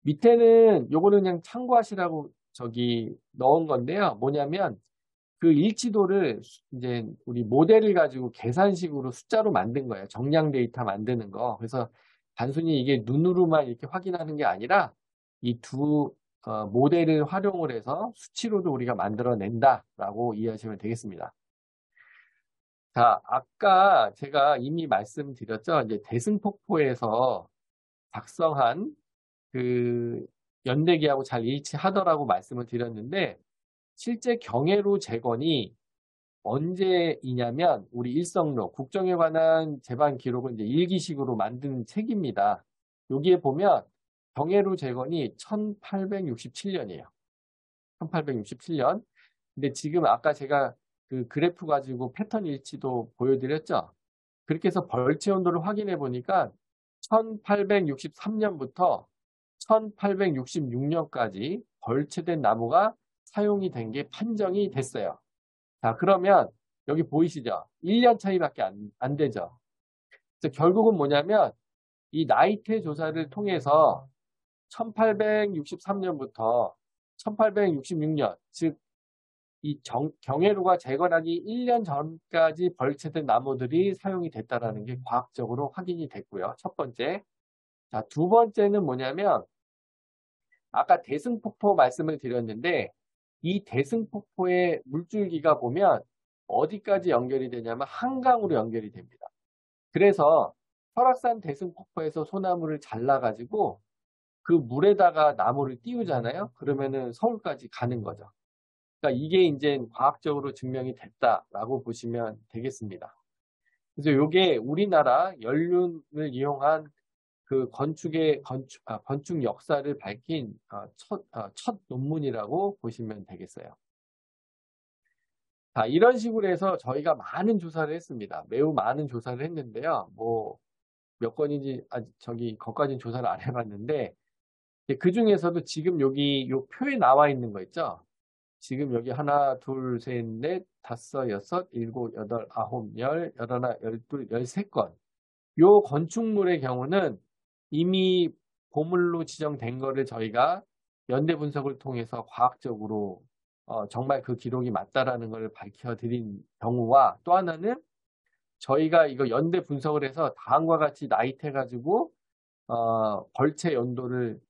밑에는 요거는 그냥 참고하시라고 저기 넣은 건데요. 뭐냐면 그 일치도를 이제 우리 모델을 가지고 계산식으로 숫자로 만든 거예요. 정량 데이터 만드는 거. 그래서 단순히 이게 눈으로만 이렇게 확인하는 게 아니라 이 두 모델을 활용을 해서 수치로도 우리가 만들어낸다라고 이해하시면 되겠습니다. 자, 아까 제가 이미 말씀드렸죠. 이제 대승폭포에서 작성한 그 연대기하고 잘 일치하더라고 말씀을 드렸는데 실제 경해로 재건이 언제이냐면 우리 일성록 국정에 관한 제반 기록은 이제 일기식으로 만든 책입니다. 여기에 보면 경해로 재건이 1867년이에요. 1867년. 근데 지금 아까 제가 그 그래프 가지고 패턴 일치도 보여드렸죠. 그렇게 해서 벌채 온도를 확인해 보니까 1863년부터 1866년까지 벌채된 나무가 사용이 된 게 판정이 됐어요. 자, 그러면 여기 보이시죠? 1년 차이밖에 안 되죠. 그래서 결국은 뭐냐면 이 나이테 조사를 통해서 1863년부터 1866년, 즉 이 경해로가 재건하기 1년 전까지 벌채된 나무들이 사용이 됐다라는 게 과학적으로 확인이 됐고요. 첫 번째. 자, 두 번째는 뭐냐면 아까 대승폭포 말씀을 드렸는데 이 대승폭포의 물줄기가 보면 어디까지 연결이 되냐면 한강으로 연결이 됩니다. 그래서 설악산 대승폭포에서 소나무를 잘라가지고 그 물에다가 나무를 띄우잖아요. 그러면은 서울까지 가는 거죠. 그러니까 이게 이제 과학적으로 증명이 됐다라고 보시면 되겠습니다. 그래서 이게 우리나라 연륜을 이용한 그 건축 역사를 밝힌 첫 논문이라고 보시면 되겠어요. 자, 이런 식으로 해서 저희가 많은 조사를 했습니다. 매우 많은 조사를 했는데요. 뭐 몇 건인지 저기 거기까지는 조사를 안 해봤는데 그 중에서도 지금 여기 요 표에 나와 있는 거 있죠. 지금 여기 하나, 둘, 셋, 넷, 다섯, 여섯, 일곱, 여덟, 아홉, 열, 열하나, 열둘, 열세 건. 요 건축물의 경우는 이미 보물로 지정된 거를 저희가 연대 분석을 통해서 과학적으로 정말 그 기록이 맞다라는 걸 밝혀드린 경우와 또 하나는 저희가 이거 연대 분석을 해서 다음과 같이 나이테가지고 벌채 연도를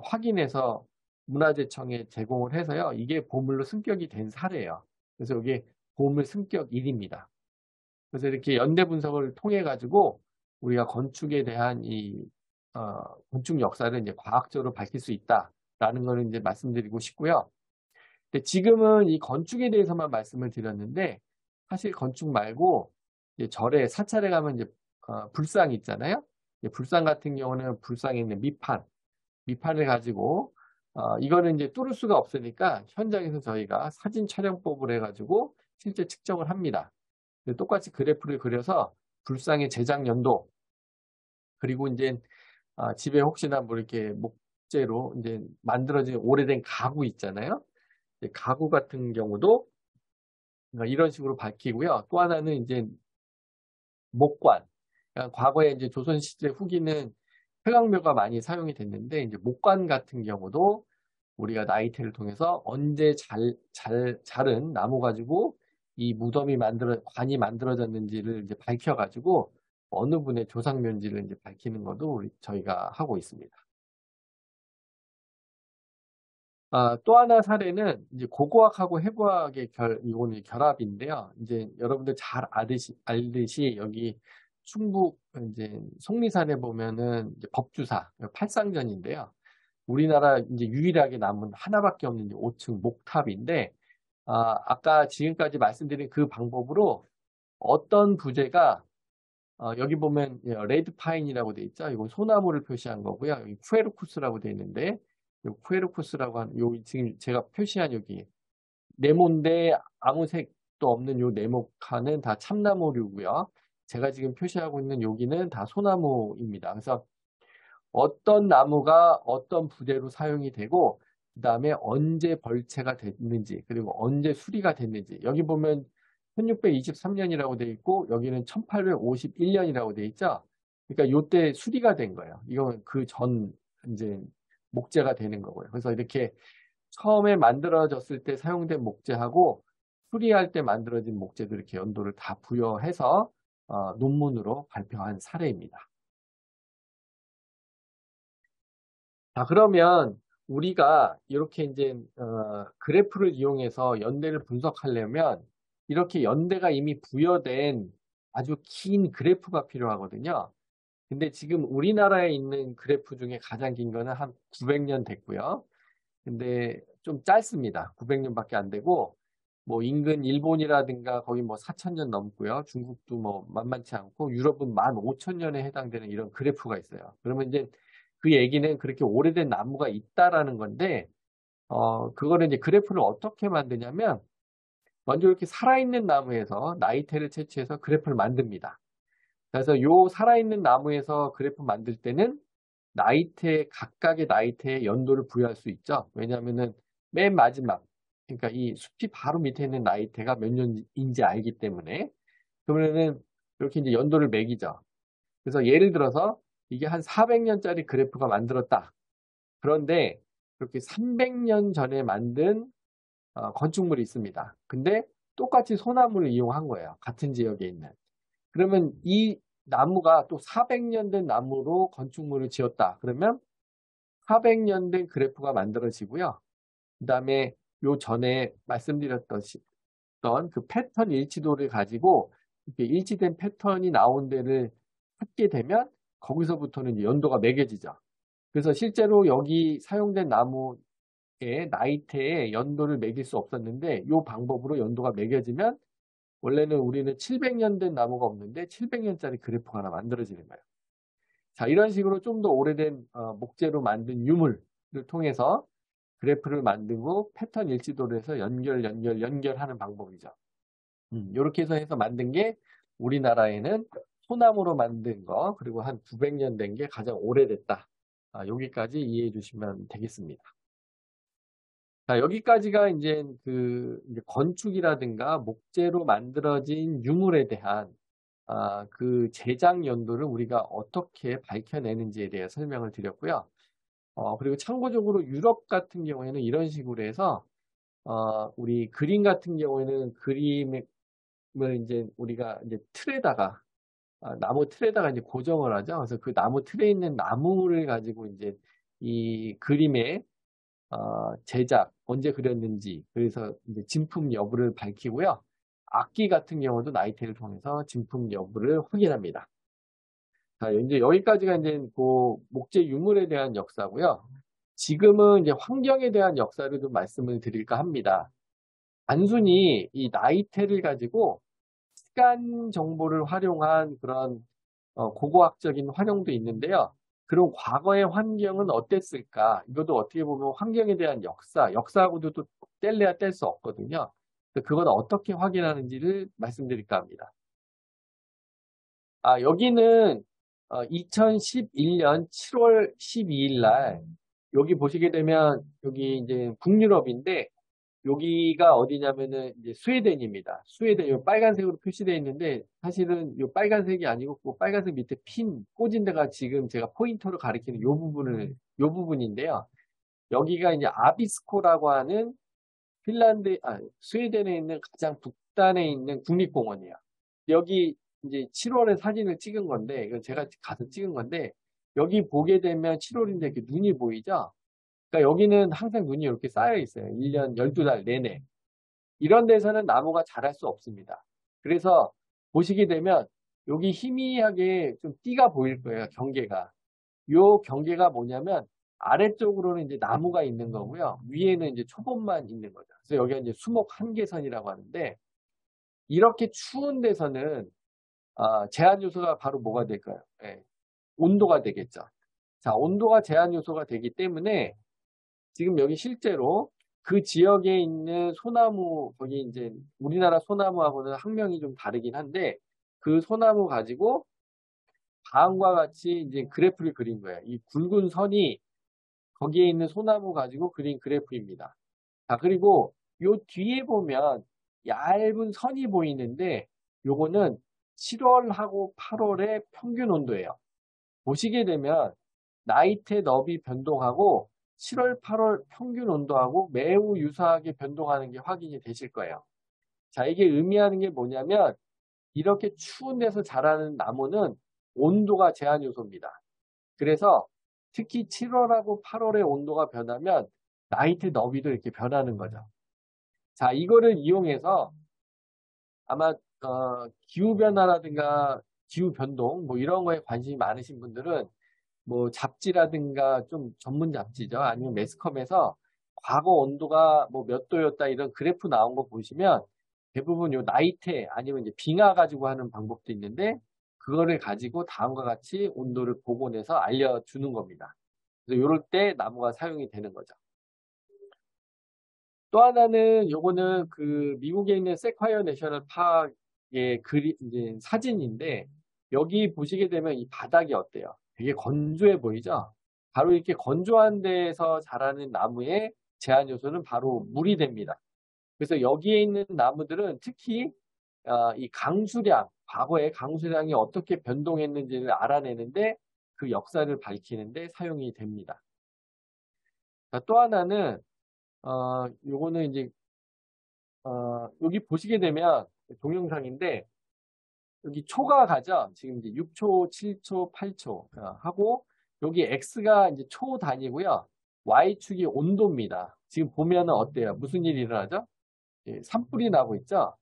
확인해서 문화재청에 제공을 해서요. 이게 보물로 승격이 된 사례예요. 그래서 이게 보물 승격 1입니다. 그래서 이렇게 연대 분석을 통해 가지고 우리가 건축에 대한 이 건축 역사를 이제 과학적으로 밝힐 수 있다라는 거를 이제 말씀드리고 싶고요. 근데 지금은 이 건축에 대해서만 말씀을 드렸는데 사실 건축 말고 이제 절에 사찰에 가면 이제 불상 있잖아요. 불상 같은 경우는 불상에 있는 밑판을 가지고 이거는 이제 뚫을 수가 없으니까 현장에서 저희가 사진 촬영법을 해가지고 실제 측정을 합니다. 똑같이 그래프를 그려서 불상의 제작 연도 그리고 이제 집에 혹시나 뭐 이렇게 목재로 이제 만들어진 오래된 가구 있잖아요. 가구 같은 경우도 이런 식으로 밝히고요. 또 하나는 이제 목관. 그러니까 과거에 이제 조선시대 후기는 회광묘가 많이 사용이 됐는데 이제 목관 같은 경우도 우리가 나이테를 통해서 언제 자른 나무 가지고 이 관이 만들어졌는지를 이제 밝혀가지고 어느 분의 조상면지를 이제 밝히는 것도 저희가 하고 있습니다. 또 하나 사례는 이제 고고학하고 해부학의 이거는 결합인데요. 이제 여러분들 잘 알듯이 여기 충북 이제 속리산에 보면은 이제 법주사 팔상전인데요. 우리나라 이제 유일하게 남은 하나밖에 없는 이제 5층 목탑인데 아까 지금까지 말씀드린 그 방법으로 어떤 부재가 여기 보면 레드 파인이라고 돼 있죠. 이건 소나무를 표시한 거고요. 여기 쿠에르쿠스라고 돼 있는데 이 쿠에르쿠스라고 하는 요 지금 제가 표시한 여기 네모인데 아무 색도 없는 요 네모칸은 다 참나무류고요. 제가 지금 표시하고 있는 여기는 다 소나무입니다. 그래서 어떤 나무가 어떤 부재로 사용이 되고 그다음에 언제 벌채가 됐는지 그리고 언제 수리가 됐는지 여기 보면 1623년이라고 돼 있고 여기는 1851년이라고 돼 있죠. 그러니까 요때 수리가 된 거예요. 이건 그 전 이제 목재가 되는 거고요. 그래서 이렇게 처음에 만들어졌을 때 사용된 목재하고 수리할 때 만들어진 목재도 이렇게 연도를 다 부여해서 논문으로 발표한 사례입니다. 자, 그러면 우리가 이렇게 이제 그래프를 이용해서 연대를 분석하려면 이렇게 연대가 이미 부여된 아주 긴 그래프가 필요하거든요. 근데 지금 우리나라에 있는 그래프 중에 가장 긴 거는 한 900년 됐고요. 근데 좀 짧습니다. 900년밖에 안 되고 뭐 인근 일본이라든가 거기 뭐 4000년 넘고요. 중국도 뭐 만만치 않고 유럽은 15,000년에 해당되는 이런 그래프가 있어요. 그러면 이제 그 얘기는 그렇게 오래된 나무가 있다라는 건데 그거를 이제 그래프를 어떻게 만드냐면 먼저 이렇게 살아있는 나무에서 나이테를 채취해서 그래프를 만듭니다. 그래서 요 살아있는 나무에서 그래프 만들 때는 각각의 나이테의 연도를 부여할 수 있죠. 왜냐하면은 맨 마지막, 그러니까 이 숲이 바로 밑에 있는 나이테가 몇 년인지 알기 때문에. 그러면은 이렇게 이제 연도를 매기죠. 그래서 예를 들어서 이게 한 400년짜리 그래프가 만들었다. 그런데 이렇게 300년 전에 만든 건축물이 있습니다. 근데 똑같이 소나무를 이용한 거예요. 같은 지역에 있는. 그러면 이 나무가 또 400년 된 나무로 건축물을 지었다. 그러면 400년 된 그래프가 만들어지고요. 그 다음에 요 전에 말씀드렸던 그 패턴 일치도를 가지고 이렇게 일치된 패턴이 나온 데를 찾게 되면 거기서부터는 연도가 매겨지죠. 그래서 실제로 여기 사용된 나무의 나이테에 연도를 매길 수 없었는데 이 방법으로 연도가 매겨지면 원래는 우리는 700년 된 나무가 없는데 700년짜리 그래프가 하나 만들어지는 거예요. 자, 이런 식으로 좀 더 오래된 목재로 만든 유물을 통해서 그래프를 만들고 패턴 일치도를 해서 연결하는 방법이죠. 이렇게 해서 만든 게 우리나라에는 소나무로 만든 거 그리고 한 900년 된 게 가장 오래됐다. 여기까지 이해해 주시면 되겠습니다. 자, 여기까지가 이제 이제 건축이라든가 목재로 만들어진 유물에 대한 그 제작 연도를 우리가 어떻게 밝혀내는지에 대해 설명을 드렸고요. 그리고 참고적으로 유럽 같은 경우에는 이런 식으로 해서 우리 그림 같은 경우에는 그림을 이제 우리가 이제 나무 틀에다가 이제 고정을 하죠. 그래서 그 나무 틀에 있는 나무를 가지고 이제 이 그림의 제작, 언제 그렸는지, 그래서 이제 진품 여부를 밝히고요. 악기 같은 경우도 나이테를 통해서 진품 여부를 확인합니다. 자, 이제 여기까지가 이제 그 목재 유물에 대한 역사고요. 지금은 이제 환경에 대한 역사를 좀 말씀을 드릴까 합니다. 단순히 이 나이테를 가지고 시간 정보를 활용한 그런 고고학적인 활용도 있는데요. 그럼 과거의 환경은 어땠을까? 이것도 어떻게 보면 환경에 대한 역사하고도 또 뗄래야 뗄 수 없거든요. 그건 어떻게 확인하는지를 말씀드릴까 합니다. 여기는 2011년 7월 12일 날 여기 보시게 되면 여기 이제 북유럽인데 여기가 어디냐면은 이제 스웨덴입니다. 스웨덴, 요 빨간색으로 표시되어 있는데 사실은 요 빨간색이 아니고 그 빨간색 밑에 핀 꽂은 데가 지금 제가 포인터로 가리키는 요 부분인데요. 여기가 이제 아비스코라고 하는 스웨덴에 있는 가장 북단에 있는 국립공원이에요. 여기 이제 7월에 사진을 찍은 건데, 이건 제가 가서 찍은 건데, 여기 보게 되면 7월인데 이렇게 눈이 보이죠? 그러니까 여기는 항상 눈이 이렇게 쌓여 있어요. 1년 12달 내내. 이런 데서는 나무가 자랄 수 없습니다. 그래서 보시게 되면 여기 희미하게 좀 띠가 보일 거예요. 경계가. 요 경계가 뭐냐면 아래쪽으로는 이제 나무가 있는 거고요. 위에는 이제 초본만 있는 거죠. 그래서 여기가 이제 수목 한계선이라고 하는데 이렇게 추운 데서는 제한 요소가 바로 뭐가 될까요? 예, 온도가 되겠죠. 자, 온도가 제한 요소가 되기 때문에 지금 여기 실제로 그 지역에 있는 소나무, 거기 이제 우리나라 소나무하고는 학명이 좀 다르긴 한데 그 소나무 가지고 다음과 같이 이제 그래프를 그린 거예요. 이 굵은 선이 거기에 있는 소나무 가지고 그린 그래프입니다. 자, 그리고 요 뒤에 보면 얇은 선이 보이는데 요거는 7월하고 8월의 평균 온도예요. 보시게 되면 나이테 너비 변동하고 7월, 8월 평균 온도하고 매우 유사하게 변동하는 게 확인이 되실 거예요. 자, 이게 의미하는 게 뭐냐면 이렇게 추운 데서 자라는 나무는 온도가 제한 요소입니다. 그래서 특히 7월하고 8월의 온도가 변하면 나이테 너비도 이렇게 변하는 거죠. 자, 이거를 이용해서 아마 기후변화라든가 기후변동 뭐 이런 거에 관심이 많으신 분들은 뭐 잡지라든가 좀 전문 잡지죠. 아니면 매스컴에서 과거 온도가 뭐 몇 도였다 이런 그래프 나온 거 보시면 대부분 요 나이테 아니면 이제 빙하 가지고 하는 방법도 있는데 그거를 가지고 다음과 같이 온도를 복원해서 알려주는 겁니다. 그래서 이럴 때 나무가 사용이 되는 거죠. 또 하나는 요거는 그 미국에 있는 세콰이어 내셔널 파크의 이제 사진인데 여기 보시게 되면 이 바닥이 어때요? 되게 건조해 보이죠? 바로 이렇게 건조한 데에서 자라는 나무의 제한 요소는 바로 물이 됩니다. 그래서 여기에 있는 나무들은 특히 이 강수량, 과거의 강수량이 어떻게 변동했는지를 알아내는데 그 역사를 밝히는데 사용이 됩니다. 자, 또 하나는 요거는 이제 여기 보시게 되면 동영상인데 여기 초가 가죠. 지금 이제 6초, 7초, 8초 하고 여기 X가 이제 초 단위고요. Y축이 온도입니다. 지금 보면은 어때요? 무슨 일이 일어나죠? 예, 산불이 나고 있죠?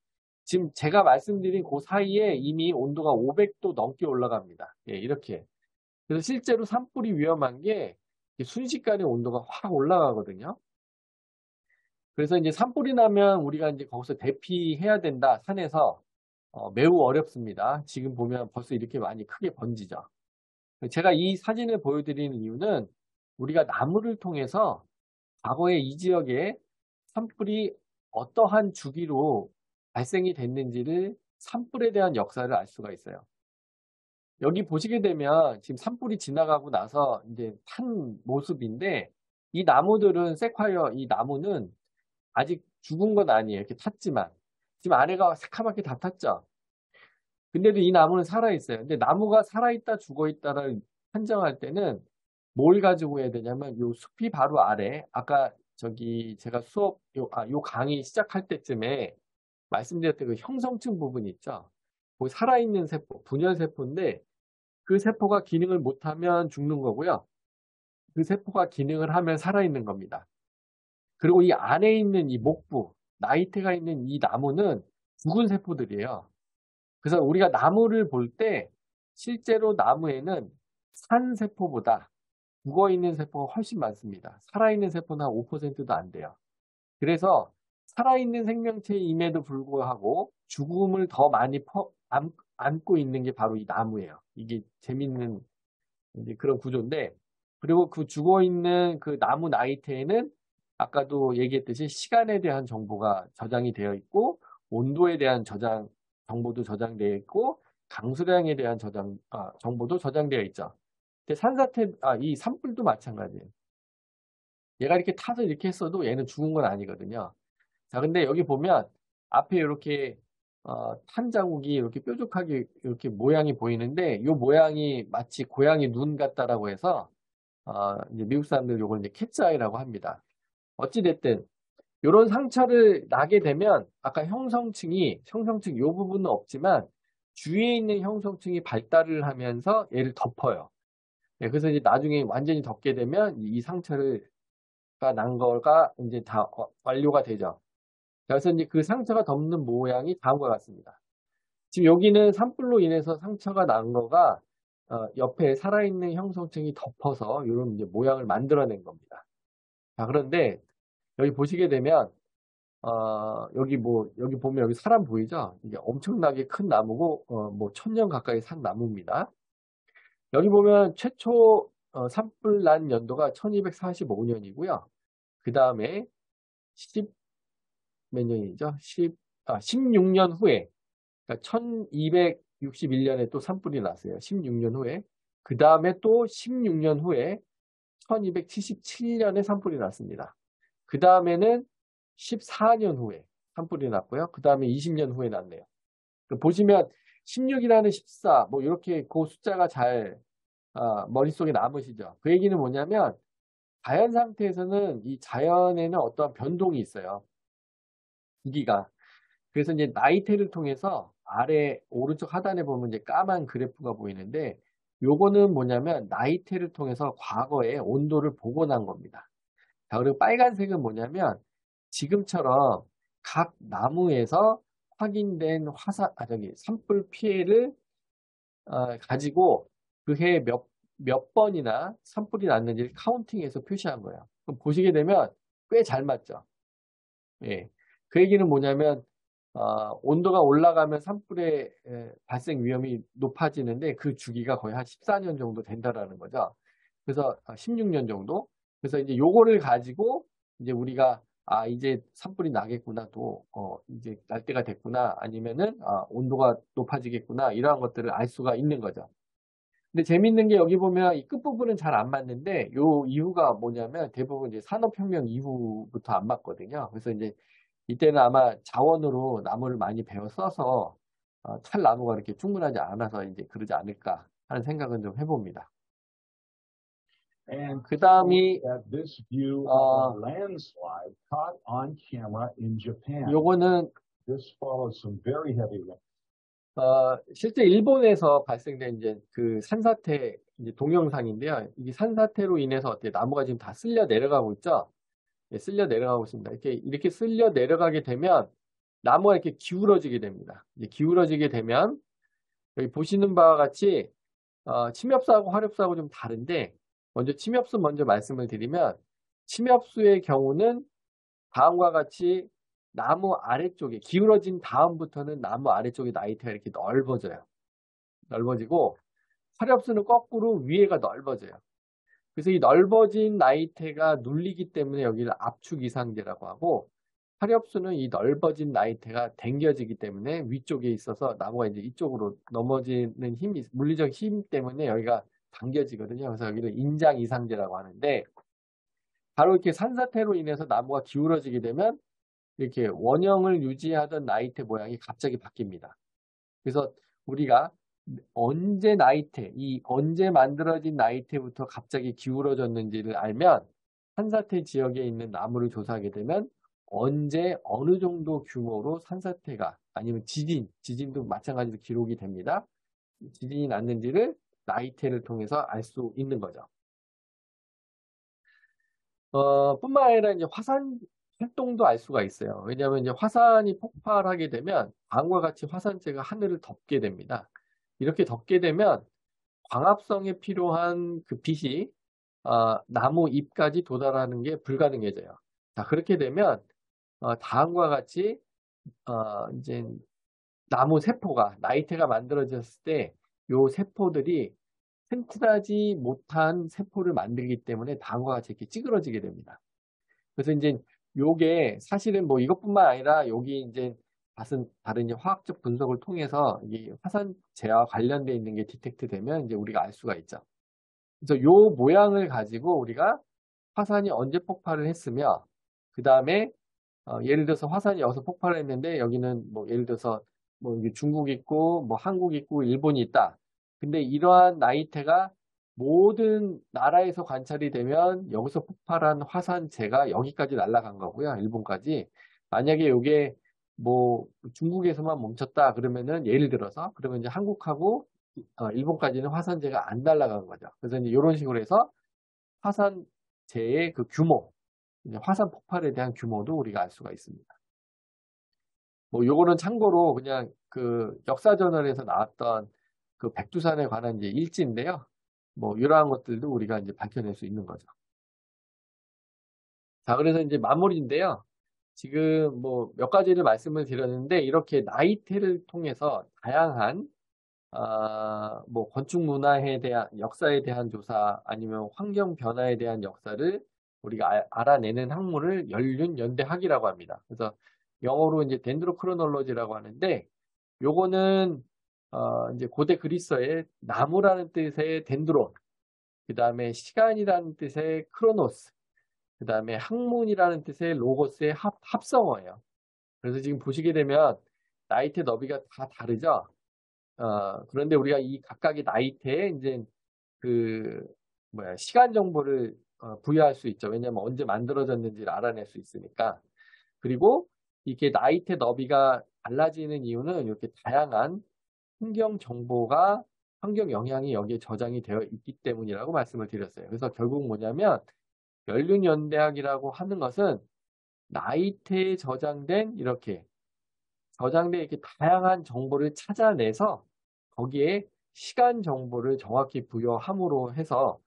지금 제가 말씀드린 그 사이에 이미 온도가 500도 넘게 올라갑니다. 예, 이렇게. 그래서 실제로 산불이 위험한 게 순식간에 온도가 확 올라가거든요. 그래서 이제 산불이 나면 우리가 이제 거기서 대피해야 된다, 산에서. 매우 어렵습니다. 지금 보면 벌써 이렇게 많이 크게 번지죠. 제가 이 사진을 보여드리는 이유는 우리가 나무를 통해서 과거에 이 지역에 산불이 어떠한 주기로 발생이 됐는지를 산불에 대한 역사를 알 수가 있어요. 여기 보시게 되면 지금 산불이 지나가고 나서 이제 탄 모습인데 이 나무들은 세콰이어 이 나무는 아직 죽은 건 아니에요. 이렇게 탔지만 지금 안에가 새카맣게 다 탔죠. 근데도 이 나무는 살아있어요. 근데 나무가 살아있다 죽어있다를 판정할 때는 뭘 가지고 해야 되냐면 요 숲이 바로 아래 아까 저기 제가 요 강의 시작할 때쯤에 말씀드렸던 그 형성층 부분 있죠. 그 살아있는 세포, 분열세포인데 그 세포가 기능을 못하면 죽는 거고요. 그 세포가 기능을 하면 살아있는 겁니다. 그리고 이 안에 있는 이 목부, 나이테가 있는 이 나무는 죽은 세포들이에요. 그래서 우리가 나무를 볼 때 실제로 나무에는 산 세포보다 죽어있는 세포가 훨씬 많습니다. 살아있는 세포는 한 5%도 안 돼요. 그래서 살아있는 생명체임에도 불구하고 죽음을 더 많이 안고 있는 게 바로 이 나무예요. 이게 재밌는 이제 그런 구조인데, 그리고 그 죽어있는 그 나무 나이테에는 아까도 얘기했듯이 시간에 대한 정보가 저장이 되어 있고, 온도에 대한 정보도 저장되어 있고, 강수량에 대한 정보도 저장되어 있죠. 근데 이 산불도 마찬가지예요. 얘가 이렇게 타서 이렇게 했어도 얘는 죽은 건 아니거든요. 자, 근데 여기 보면 앞에 이렇게 탄 자국이 이렇게 뾰족하게 이렇게 모양이 보이는데 이 모양이 마치 고양이 눈 같다라고 해서 이제 미국 사람들 이걸 이제 캣츠아이라고 합니다. 어찌 됐든 이런 상처를 나게 되면 아까 형성층 이 부분은 없지만 주위에 있는 형성층이 발달을 하면서 얘를 덮어요. 네, 그래서 이제 나중에 완전히 덮게 되면 이 상처가 난 거가 이제 다 완료가 되죠. 그래서 이제 그 상처가 덮는 모양이 다음과 같습니다. 지금 여기는 산불로 인해서 상처가 난 거가 옆에 살아있는 형성층이 덮어서 이런 이제 모양을 만들어낸 겁니다. 자, 그런데 여기 보시게 되면 여기 보면 여기 사람 보이죠? 이게 엄청나게 큰 나무고 뭐 1000년 가까이 산 나무입니다. 여기 보면 최초 산불 난 연도가 1245년이고요. 그 다음에 10 몇 년이죠? 16년 후에 그러니까 1261년에 또 산불이 났어요. 16년 후에. 그 다음에 또 16년 후에 1277년에 산불이 났습니다. 그 다음에는 14년 후에 산불이 났고요. 그 다음에 20년 후에 났네요. 보시면 16이라는 14, 뭐 이렇게 그 숫자가 잘 머릿속에 남으시죠. 그 얘기는 뭐냐면 자연 상태에서는 이 자연에는 어떠한 변동이 있어요. 기기가. 그래서 이제 나이테를 통해서 아래 오른쪽 하단에 보면 이제 까만 그래프가 보이는데 요거는 뭐냐면 나이테를 통해서 과거의 온도를 복원한 겁니다. 자, 그리고 빨간색은 뭐냐면 지금처럼 각 나무에서 확인된 산불 피해를 가지고 그 해에 몇 번이나 산불이 났는지를 카운팅해서 표시한 거예요. 그럼 보시게 되면 꽤 잘 맞죠. 예. 그 얘기는 뭐냐면 온도가 올라가면 산불의 발생 위험이 높아지는데 그 주기가 거의 한 14년 정도 된다라는 거죠. 그래서 16년 정도. 그래서 이제 요거를 가지고 이제 우리가 이제 산불이 나겠구나 또 이제 날 때가 됐구나 아니면은 온도가 높아지겠구나 이러한 것들을 알 수가 있는 거죠. 근데 재밌는 게 여기 보면 이 끝부분은 잘 안 맞는데 요 이유가 뭐냐면 대부분 이제 산업혁명 이후부터 안 맞거든요. 그래서 이제 이때는 아마 자원으로 나무를 많이 베어 써서 찰나무가 이렇게 충분하지 않아서 이제 그러지 않을까 하는 생각은 좀 해봅니다. And 그 다음이 at this view of a landslide caught on camera in Japan. 요거는 This follows some very heavy rain. 실제 일본에서 발생된 이제 그 산사태 이제 동영상인데요. 이 산사태로 인해서 어떻게 나무가 지금 다 쓸려 내려가고 있죠. 네, 쓸려 내려가고 있습니다. 이렇게 쓸려 내려가게 되면 나무가 이렇게 기울어지게 됩니다. 이제 기울어지게 되면 여기 보시는 바와 같이 침엽수하고 화렵수하고 좀 다른데 먼저 침엽수 먼저 말씀을 드리면 침엽수의 경우는 다음과 같이 나무 아래쪽에 기울어진 다음부터는 나무 아래쪽에 나이테가 이렇게 넓어져요. 넓어지고 화렵수는 거꾸로 위에가 넓어져요. 그래서 이 넓어진 나이테가 눌리기 때문에 여기를 압축 이상제라고 하고 화렵수는 이 넓어진 나이테가 당겨지기 때문에 위쪽에 있어서 나무가 이제 이쪽으로 넘어지는 힘이 물리적 힘 때문에 여기가 당겨지거든요. 그래서 여기를 인장 이상제라고 하는데 바로 이렇게 산사태로 인해서 나무가 기울어지게 되면 이렇게 원형을 유지하던 나이테 모양이 갑자기 바뀝니다. 그래서 우리가 언제 만들어진 나이테부터 갑자기 기울어졌는지를 알면 산사태 지역에 있는 나무를 조사하게 되면 언제 어느 정도 규모로 산사태가 아니면 지진도 마찬가지로 기록이 됩니다. 지진이 났는지를 나이테를 통해서 알 수 있는 거죠. 뿐만 아니라 이제 화산 활동도 알 수가 있어요. 왜냐하면 이제 화산이 폭발하게 되면 다음과 같이 화산재가 하늘을 덮게 됩니다. 이렇게 덮게 되면 광합성에 필요한 그 빛이 나무 잎까지 도달하는 게 불가능해져요. 자, 그렇게 되면 다음과 같이 이제 나무 세포가 나이테가 만들어졌을 때 요 세포들이 튼튼하지 못한 세포를 만들기 때문에 다음과 같이 이렇게 찌그러지게 됩니다. 그래서 이제 요게 사실은 뭐 이것뿐만 아니라 여기 이제 다른 이제 화학적 분석을 통해서 이 화산재와 관련되어 있는 게 디텍트 되면 이제 우리가 알 수가 있죠. 그래서 요 모양을 가지고 우리가 화산이 언제 폭발을 했으며 그 다음에 예를 들어서 화산이 여기서 폭발을 했는데 여기는 뭐 예를 들어서 뭐 여기 중국 있고 뭐 한국 있고 일본이 있다. 근데 이러한 나이테가 모든 나라에서 관찰이 되면 여기서 폭발한 화산재가 여기까지 날아간 거고요. 일본까지. 만약에 이게 뭐 중국에서만 멈췄다 그러면은 예를 들어서 그러면 이제 한국하고 일본까지는 화산재가 안 날아간 거죠. 그래서 이제 이런 식으로 해서 화산재의 그 규모, 이제 화산 폭발에 대한 규모도 우리가 알 수가 있습니다. 뭐 요거는 참고로 그냥 그 역사저널에서 나왔던 그 백두산에 관한 이제 일지인데요. 뭐 이러한 것들도 우리가 이제 밝혀낼 수 있는 거죠. 자, 그래서 이제 마무리인데요. 지금 뭐 몇 가지를 말씀을 드렸는데 이렇게 나이테를 통해서 다양한 뭐 건축 문화에 대한 역사에 대한 조사 아니면 환경 변화에 대한 역사를 우리가 알아내는 학문을 연륜연대학이라고 합니다. 그래서 영어로 이제 덴드로크로놀로지라고 하는데 요거는 이제 고대 그리스어의 나무라는 뜻의 덴드론, 그 다음에 시간이라는 뜻의 크로노스, 그 다음에 학문이라는 뜻의 로고스의 합성어예요. 그래서 지금 보시게 되면 나이테 너비가 다 다르죠. 그런데 우리가 이 각각의 나이테에 이제 그 시간 정보를 부여할 수 있죠. 왜냐하면 언제 만들어졌는지를 알아낼 수 있으니까. 그리고 이게 나이테 너비가 달라지는 이유는 이렇게 다양한 환경 정보가 환경 영향이 여기에 저장이 되어 있기 때문이라고 말씀을 드렸어요. 그래서 결국 뭐냐면 연륜연대학이라고 하는 것은 나이테에 저장된 이렇게 다양한 정보를 찾아내서 거기에 시간 정보를 정확히 부여함으로 해서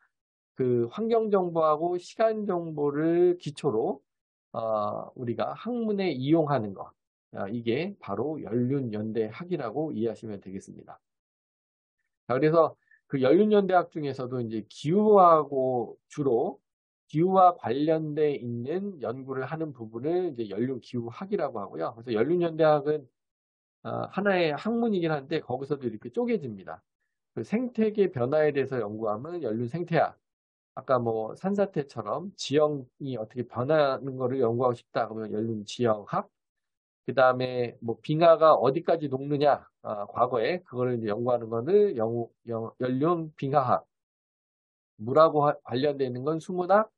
그 환경 정보하고 시간 정보를 기초로 우리가 학문에 이용하는 것. 이게 바로 연륜연대학이라고 이해하시면 되겠습니다. 자, 그래서 그 연륜연대학 중에서도 이제 기후하고 주로 기후와 관련돼 있는 연구를 하는 부분을 이제 연륜기후학이라고 하고요. 그래서 연륜연대학은 하나의 학문이긴 한데 거기서도 이렇게 쪼개집니다. 그 생태계 변화에 대해서 연구하면 연륜생태학. 아까 뭐 산사태처럼 지형이 어떻게 변하는 거를 연구하고 싶다 그러면 연륜지형학. 그 다음에 뭐 빙하가 어디까지 녹느냐, 과거에 그거를 이제 연구하는 거는 연륜빙하학. 물하고 관련되어 있는 건 수문학,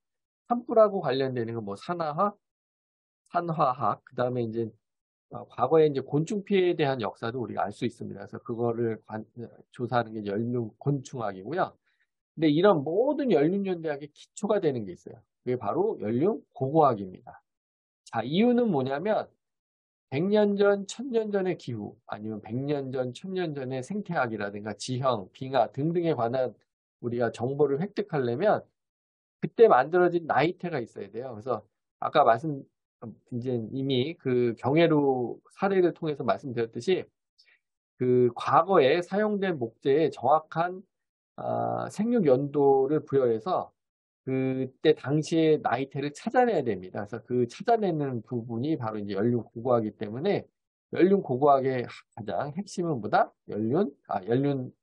산불하고 관련되어 있는 건 뭐 산화학, 산화학. 그 다음에 이제 과거에 이제 곤충 피해에 대한 역사도 우리가 알 수 있습니다. 그래서 그거를 조사하는 게 연륜 곤충학이고요. 근데 이런 모든 연륜연대학의 기초가 되는 게 있어요. 그게 바로 연륜 고고학입니다. 자, 이유는 뭐냐면 100년 전, 1000년 전의 기후, 아니면 100년 전, 1000년 전의 생태학이라든가 지형, 빙하 등등에 관한 우리가 정보를 획득하려면 그때 만들어진 나이테가 있어야 돼요. 그래서 아까 이제 이미 그 경해로 사례를 통해서 말씀드렸듯이 그 과거에 사용된 목재의 정확한 생육 연도를 부여해서 그때 당시의 나이테를 찾아내야 됩니다. 그래서 그 찾아내는 부분이 바로 이제 연륜 고고학이기 때문에 연륜 고고학의 가장 핵심은 뭐다? 연륜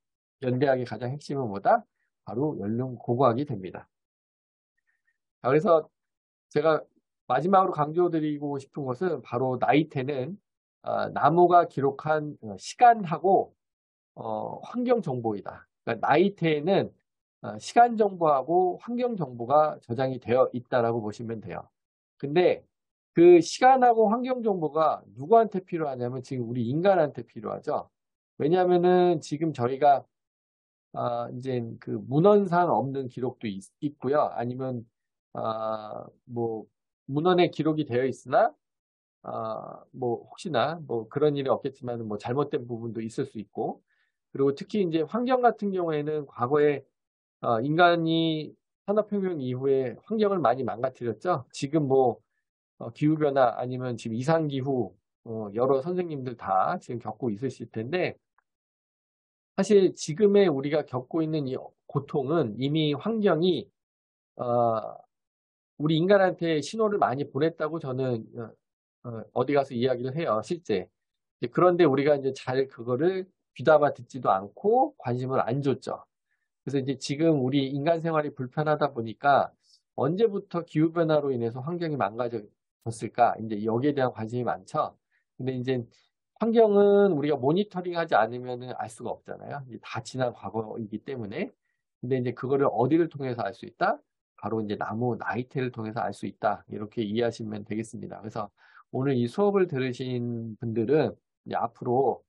연대학의 가장 핵심은 뭐다? 바로 연륜 고고학이 됩니다. 자, 그래서 제가 마지막으로 강조드리고 싶은 것은 바로 나이테는 나무가 기록한 시간하고 환경 정보이다. 그러니까 나이테에는 시간 정보하고 환경 정보가 저장이 되어 있다라고 보시면 돼요. 근데 그 시간하고 환경 정보가 누구한테 필요하냐면 지금 우리 인간한테 필요하죠. 왜냐하면은 지금 저희가 이제 그 문헌상 없는 기록도 있고요. 아니면 뭐 문헌에 기록이 되어 있으나 뭐 혹시나 뭐 그런 일이 없겠지만 뭐 잘못된 부분도 있을 수 있고 그리고 특히 이제 환경 같은 경우에는 과거에 인간이 산업혁명 이후에 환경을 많이 망가뜨렸죠. 지금 뭐 기후변화 아니면 지금 이상기후 여러 선생님들 다 지금 겪고 있으실 텐데 사실 지금의 우리가 겪고 있는 이 고통은 이미 환경이 우리 인간한테 신호를 많이 보냈다고 저는 어디 가서 이야기를 해요, 실제. 그런데 우리가 이제 잘 그거를 귀담아 듣지도 않고 관심을 안 줬죠. 그래서 이제 지금 우리 인간 생활이 불편하다 보니까 언제부터 기후변화로 인해서 환경이 망가졌을까? 이제 여기에 대한 관심이 많죠. 근데 이제 환경은 우리가 모니터링 하지 않으면 알 수가 없잖아요. 이제 다 지난 과거이기 때문에. 근데 이제 그거를 어디를 통해서 알 수 있다? 바로 이제 나무 나이테를 통해서 알 수 있다. 이렇게 이해하시면 되겠습니다. 그래서 오늘 이 수업을 들으신 분들은 이제 앞으로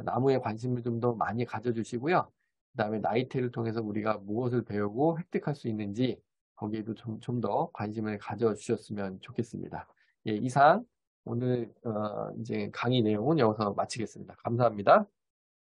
나무에 관심을 좀 더 많이 가져주시고요. 그다음에 나이테를 통해서 우리가 무엇을 배우고 획득할 수 있는지 거기에도 좀 더 관심을 가져주셨으면 좋겠습니다. 예, 이상 오늘 이제 강의 내용은 여기서 마치겠습니다. 감사합니다.